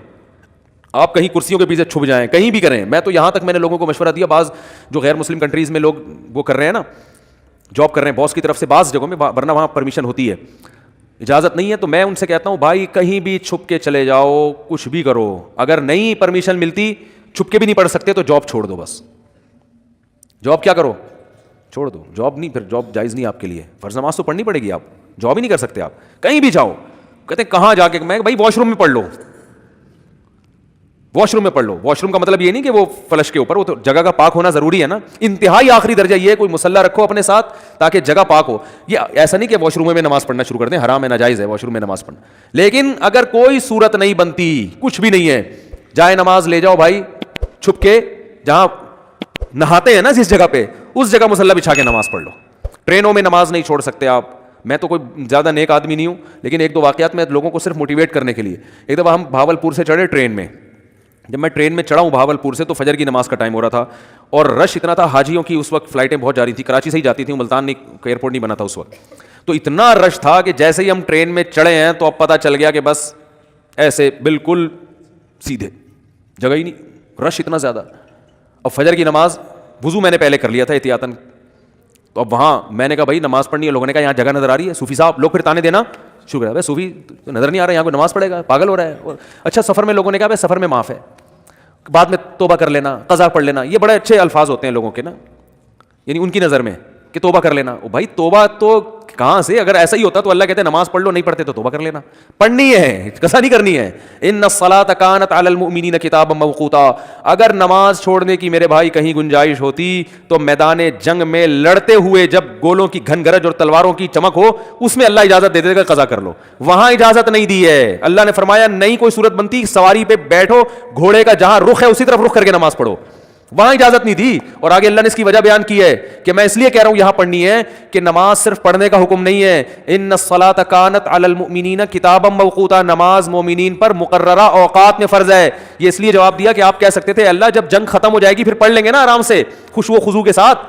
آپ کہیں کرسیوں کے پیچھے چھپ جائیں, کہیں بھی کریں. میں تو یہاں تک میں نے لوگوں کو مشورہ دیا, بعض جو غیر مسلم کنٹریز میں لوگ وہ کر رہے ہیں نا, جاب کر رہے ہیں باس کی طرف سے بعض جگہوں میں, ورنہ وہاں پرمیشن ہوتی ہے, اجازت نہیں ہے, تو میں ان سے کہتا ہوں بھائی کہیں بھی چھپ کے چلے جاؤ, کچھ بھی کرو, اگر نہیں پرمیشن ملتی چھپ کے بھی نہیں پڑھ سکتے تو جاب چھوڑ دو بس. جاب کیا کرو, چھوڑ دو. جاب نہیں, پھر جاب جائز نہیں آپ کے لیے. فرض نماز تو پڑھنی پڑے گی, آپ جاب ہی نہیں کر سکتے, آپ کہیں بھی جاؤ. کہتے ہیں کہاں جا کے, میں بھائی واش روم میں پڑھ لو, واش روم میں پڑھ لو. واش روم کا مطلب یہ نہیں کہ وہ فلش کے اوپر, وہ تو جگہ کا پاک ہونا ضروری ہے نا. انتہائی آخری درجہ یہ ہے کوئی مصلی رکھو اپنے ساتھ تاکہ جگہ پاک ہو. یہ ایسا نہیں کہ واش روم میں نماز پڑھنا شروع کر دیں, حرام ہے, ناجائز ہے واش روم میں نماز پڑھنا. لیکن اگر کوئی صورت نہیں بنتی, کچھ بھی نہیں ہے, جائے نماز لے جاؤ بھائی چھپ کے, جہاں نہاتے ہیں نا جس جگہ پہ, اس جگہ مصلی بچھا کے نماز پڑھ لو. ٹرینوں میں نماز نہیں چھوڑ سکتے آپ. میں تو کوئی زیادہ نیک آدمی نہیں ہوں, لیکن ایک دو واقعات میں لوگوں کو صرف موٹیویٹ کرنے کے لیے. ایک دفعہ ہم بھاولپور سے چڑھے ٹرین میں, جب میں ٹرین میں چڑھا ہوں بھاولپور سے, تو فجر کی نماز کا ٹائم ہو رہا تھا, اور رش اتنا تھا, حاجیوں کی اس وقت فلائٹیں بہت جا رہی تھیں, کراچی سے ہی جاتی تھیں, ملتان نہیں ایئرپورٹ نہیں بنا تھا اس وقت. تو اتنا رش تھا کہ جیسے ہی ہم ٹرین میں چڑھے ہیں تو اب پتہ چل گیا کہ بس ایسے بالکل سیدھے, جگہ ہی نہیں, رش اتنا زیادہ. اب فجر کی نماز وضو میں نے پہلے کر لیا تھا احتیاطاً, تو اب وہاں میں نے کہا بھائی نماز پڑھنی ہے. لوگوں نے کہا یہاں جگہ نظر آ رہی ہے, صوفی صاحب. لوگ پھر تانے دینا شروع کر, بھائی صوفی نظر نہیں آ رہا ہے, یہاں کو نماز پڑھے گا, پاگل ہو رہا ہے. اچھا سفر میں لوگوں نے کہا بھائی سفر میں معاف ہے, بعد میں توبہ کر لینا, قضا پڑھ لینا. یہ بڑے اچھے الفاظ ہوتے ہیں لوگوں کے نا, یعنی ان کی نظر میں کہ توبہ کر لینا. بھائی توبہ تو کہاں سے, اگر ایسا ہی ہوتا تو اللہ کہتے ہیں نماز پڑھ لو, نہیں پڑھتے تو توبہ کر لینا. پڑھنی ہے, قضا نہیں کرنی ہے. ان الصلاۃ کانت علی المؤمنین کتابا موقوتا. اگر نماز چھوڑنے کی میرے بھائی کہیں گنجائش ہوتی تو میدان جنگ میں لڑتے ہوئے جب گولوں کی گھن گرج اور تلواروں کی چمک ہو, اس میں اللہ اجازت دے دے گا قضا کر لو. وہاں اجازت نہیں دی ہے. اللہ نے فرمایا نہیں کوئی صورت بنتی, سواری پہ بیٹھو, گھوڑے کا جہاں رخ ہے اسی طرف رخ کر کے نماز پڑھو, وہاں اجازت نہیں دی. اور آگے اللہ نے اس کی وجہ بیان کی ہے کہ میں اس لیے کہہ رہا ہوں یہاں پڑھنی ہے کہ نماز صرف پڑھنے کا حکم نہیں ہے. ان الصلاۃ کانت علی المؤمنین کتابا موقوتا, نماز مومنین پر مقررہ اوقات میں فرض ہے. یہ اس لیے جواب دیا کہ آپ کہہ سکتے تھے اللہ جب جنگ ختم ہو جائے گی پھر پڑھ لیں گے نا آرام سے, خشوع و خضوع کے ساتھ.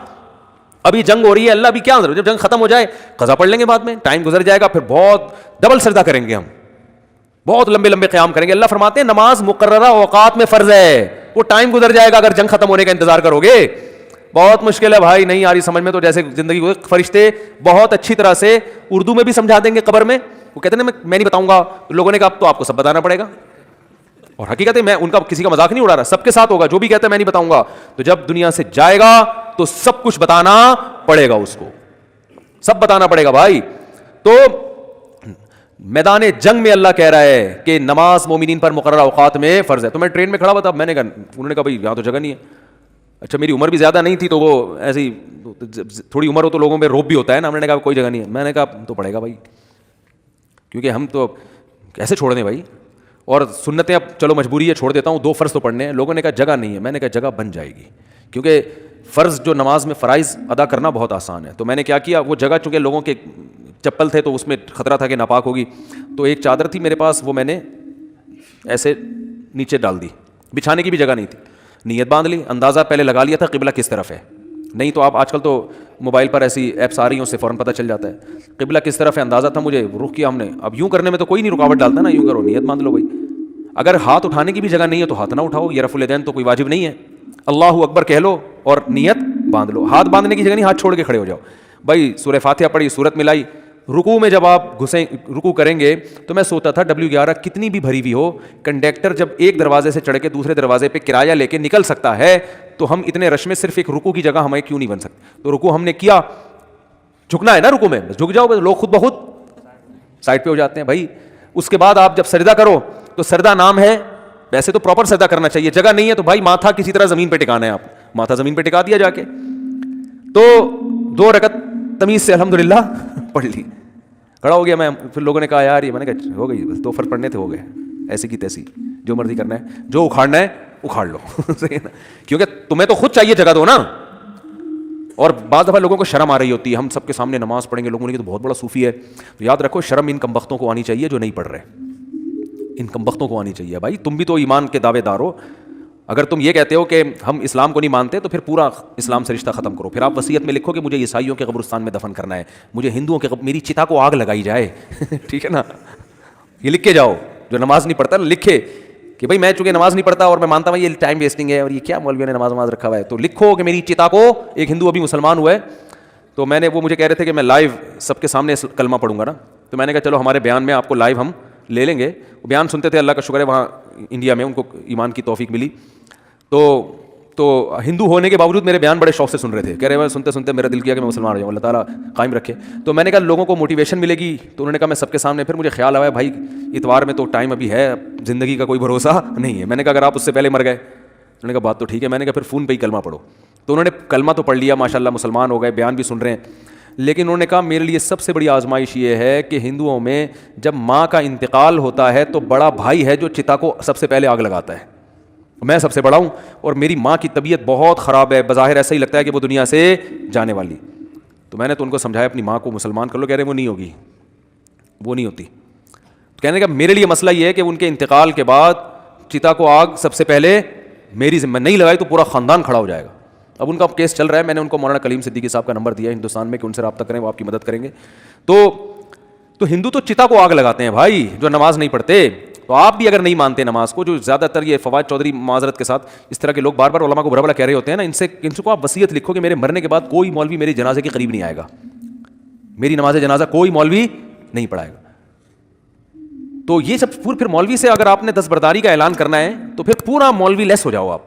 ابھی جنگ ہو رہی ہے, اللہ بھی کیا, جب جنگ ختم ہو جائے قضا پڑھ لیں گے, بعد میں ٹائم گزر جائے گا, پھر بہت ڈبل سجدہ کریں گے ہم, بہت لمبے لمبے قیام کریں گے. اللہ فرماتے ہیں نماز مقررہ اوقات میں فرض ہے, وہ ٹائم گزر جائے گا اگر جنگ ختم ہونے کا انتظار کرو گے. بہت مشکل ہے بھائی, نہیں آ رہی سمجھ میں تو جیسے زندگی کو فرشتے بہت اچھی طرح سے اردو میں بھی سمجھا دیں گے قبر میں. وہ کہتے ہیں میں نہیں بتاؤں گا, تو لوگوں نے کہا اب تو آپ کو سب بتانا پڑے گا. اور حقیقت ہے میں ان کا کسی کا مذاق نہیں اڑا رہا, سب کے ساتھ ہوگا. جو بھی کہتا ہے میں نہیں بتاؤں گا, تو جب دنیا سے جائے گا تو سب کچھ بتانا پڑے گا, اس کو سب بتانا پڑے گا بھائی. تو میدان جنگ میں اللہ کہہ رہا ہے کہ نماز مومنین پر مقررہ اوقات میں فرض ہے. تو میں ٹرین میں کھڑا ہوا تھا, میں نے کہا, انہوں نے کہا بھائی یہاں تو جگہ نہیں ہے. اچھا میری عمر بھی زیادہ نہیں تھی, تو وہ ایسی تھوڑی عمر ہو تو لوگوں میں روب بھی ہوتا ہے نا. ہم نے کہا کوئی جگہ نہیں ہے. میں نے کہا تو پڑے گا بھائی, کیونکہ ہم تو کیسے چھوڑ دیں بھائی, اور سنتیں اب چلو مجبوری ہے چھوڑ دیتا ہوں, 2 فرض تو پڑھنے ہیں. لوگوں نے کہا جگہ نہیں ہے. میں نے کہا جگہ بن جائے گی, کیونکہ فرض جو نماز میں فرائض ادا کرنا بہت آسان ہے. تو میں نے کیا کیا, وہ جگہ چونکہ لوگوں کے چپل تھے تو اس میں خطرہ تھا کہ ناپاک ہوگی, تو ایک چادر تھی میرے پاس, وہ میں نے ایسے نیچے ڈال دی, بچھانے کی بھی جگہ نہیں تھی. نیت باندھ لی, اندازہ پہلے لگا لیا تھا قبلہ کس طرف ہے, نہیں تو آپ آج کل تو موبائل پر ایسی ایپس آ رہی ہیں, اس سے فوراً پتہ چل جاتا ہے. قبلہ کس طرف ہے اندازہ تھا مجھے, رخ کیا ہم نے. اب یوں کرنے میں تو کوئی نہیں رکاوٹ ڈالتا نا, یوں کرو, نیت باندھ لو بھائی. اگر ہاتھ اٹھانے کی بھی جگہ نہیں ہے تو ہاتھ نہ اٹھاؤ, یہ رفع الیدین تو کوئی واجب نہیں ہے. اللہ اکبر کہہ لو اور نیت باندھ لو. ہاتھ باندھنے کی جگہ نہیں, ہاتھ چھوڑ کے کھڑے ہو جاؤ بھائی. سورہ فاتحہ پڑھی, سورت ملائی, رکوع میں جب آپ گھسیں رکوع کریں گے تو میں سوچتا تھا W11 کتنی بھی بھری ہوئی ہو, کنڈکٹر جب ایک دروازے سے چڑھ کے دوسرے دروازے پہ کرایہ لے کے نکل سکتا ہے, تو ہم اتنے رش میں صرف ایک رکوع کی جگہ ہمیں کیوں نہیں بن سکتی. تو رکوع ہم نے کیا, جھکنا ہے نا رکوع میں, جھک جاؤ, لوگ خود بخود سائڈ پہ ہو جاتے ہیں بھائی. اس کے بعد آپ جب سجدہ کرو تو سجدہ نام ہے, ویسے تو پراپر سجدہ کرنا چاہیے, جگہ نہیں ہے تو بھائی ماتھا کسی طرح زمین پہ ٹکانا ہے, آپ ماتھا زمین پہ ٹکا دیا جا کے. تو 2 رکعت تمیز سے الحمدللہ پڑھ لی, کھڑا ہو گیا میں. پھر لوگوں نے کہا یار یہ, میں نے کہا ہو گئی بس 2 فرض پڑھنے تھے, ہو گئے, ایسی کی تیسی, جو مرضی کرنا ہے, جو اکھاڑنا ہے اکھاڑ لو. صحیح نا, کیونکہ تمہیں تو خود چاہیے جگہ دو نا. اور بعض دفعہ لوگوں کو شرم آ رہی ہوتی ہے, ہم سب کے سامنے نماز پڑھیں گے, لوگوں نے کہ تو بہت بڑا صوفی ہے. تو یاد رکھو شرم ان کم بختوں کو آنی چاہیے جو نہیں پڑھ رہے, ان کم بختوں کو آنی چاہیے بھائی. تم بھی تو ایمان کے دعوے دار ہو, اگر تم یہ کہتے ہو کہ ہم اسلام کو نہیں مانتے تو پھر پورا اسلام سے رشتہ ختم کرو. پھر آپ وصیت میں لکھو کہ مجھے عیسائیوں کے قبرستان میں دفن کرنا ہے, مجھے ہندوؤں کے میری چتا کو آگ لگائی جائے. ٹھیک ہے نا, یہ لکھ کے جاؤ. جو نماز نہیں پڑھتا نا لکھے کہ بھائی میں چونکہ نماز نہیں پڑھتا اور میں مانتا ہوں یہ ٹائم ویسٹنگ ہے اور یہ کیا مولویوں نے نماز رکھا ہوا ہے, تو لکھو کہ میری چتا کو, ایک ہندو ابھی مسلمان ہوا ہے, تو میں نے, وہ مجھے کہہ رہے تھے کہ میں لائیو سب کے سامنے کلمہ پڑھوں گا نا, تو میں نے کہا چلو ہمارے بیان میں آپ کو لائیو ہم لے لیں گے. وہ بیان سنتے تھے, اللہ کا شکر ہے وہاں انڈیا میں ان کو ایمان کی توفیق ملی, تو ہندو ہونے کے باوجود میرے بیان بڑے شوق سے سن رہے تھے, کہہ رہے ہیں سنتے سنتے میرا دل کیا کہ میں مسلمان ہو جاؤں, اللہ تعالیٰ قائم رکھے. تو میں نے کہا لوگوں کو موٹیویشن ملے گی, تو انہوں نے کہا میں سب کے سامنے. پھر مجھے خیال آیا بھائی اتوار میں تو ٹائم ابھی ہے, زندگی کا کوئی بھروسہ نہیں ہے. میں نے کہا اگر آپ اس سے پہلے مر گئے, انہوں نے کہا بات تو ٹھیک ہے. میں نے کہا پھر فون پہ ہی کلمہ پڑھو. تو انہوں نے کلمہ تو پڑھ لیا ماشاء اللہ, مسلمان ہو گئے, بیان بھی سن رہے ہیں. لیکن انہوں نے کہا میرے لیے سب سے بڑی آزمائش یہ ہے کہ ہندوؤں میں جب ماں کا انتقال ہوتا ہے تو بڑا بھائی ہے جو چتا کو سب سے پہلے آگ لگاتا ہے. میں سب سے بڑا ہوں اور میری ماں کی طبیعت بہت خراب ہے, بظاہر ایسا ہی لگتا ہے کہ وہ دنیا سے جانے والی. تو میں نے تو ان کو سمجھایا اپنی ماں کو مسلمان کر لو. کہہ رہے وہ نہیں ہوگی, وہ نہیں ہوتی. تو کہنے کا میرے لیے مسئلہ یہ ہے کہ ان کے انتقال کے بعد چتا کو آگ سب سے پہلے میری ذمہ نہیں لگائی تو پورا خاندان کھڑا ہو جائے گا. اب ان کا کیس چل رہا ہے, میں نے ان کو مولانا کلیم صدیقی صاحب کا نمبر دیا ہندوستان میں کہ ان سے رابطہ کریں, وہ آپ کی مدد کریں گے. تو ہندو تو چتا کو آگ لگاتے ہیں بھائی جو نماز نہیں پڑھتے. تو آپ بھی اگر نہیں مانتے نماز کو, جو زیادہ تر یہ فواد چودھری معذرت کے ساتھ اس طرح کے لوگ بار بار علماء کو برا بڑا کہہ رہے ہوتے ہیں نا, ان سے کو آپ وصیت لکھو کہ میرے مرنے کے بعد کوئی مولوی میرے جنازے کے قریب نہیں آئے گا, میری نماز جنازہ کوئی مولوی نہیں پڑھائے گا. تو یہ سب پھر مولوی سے اگر آپ نے دستبرداری کا اعلان کرنا ہے تو پھر پورا مولوی لیس ہو جاؤ آپ.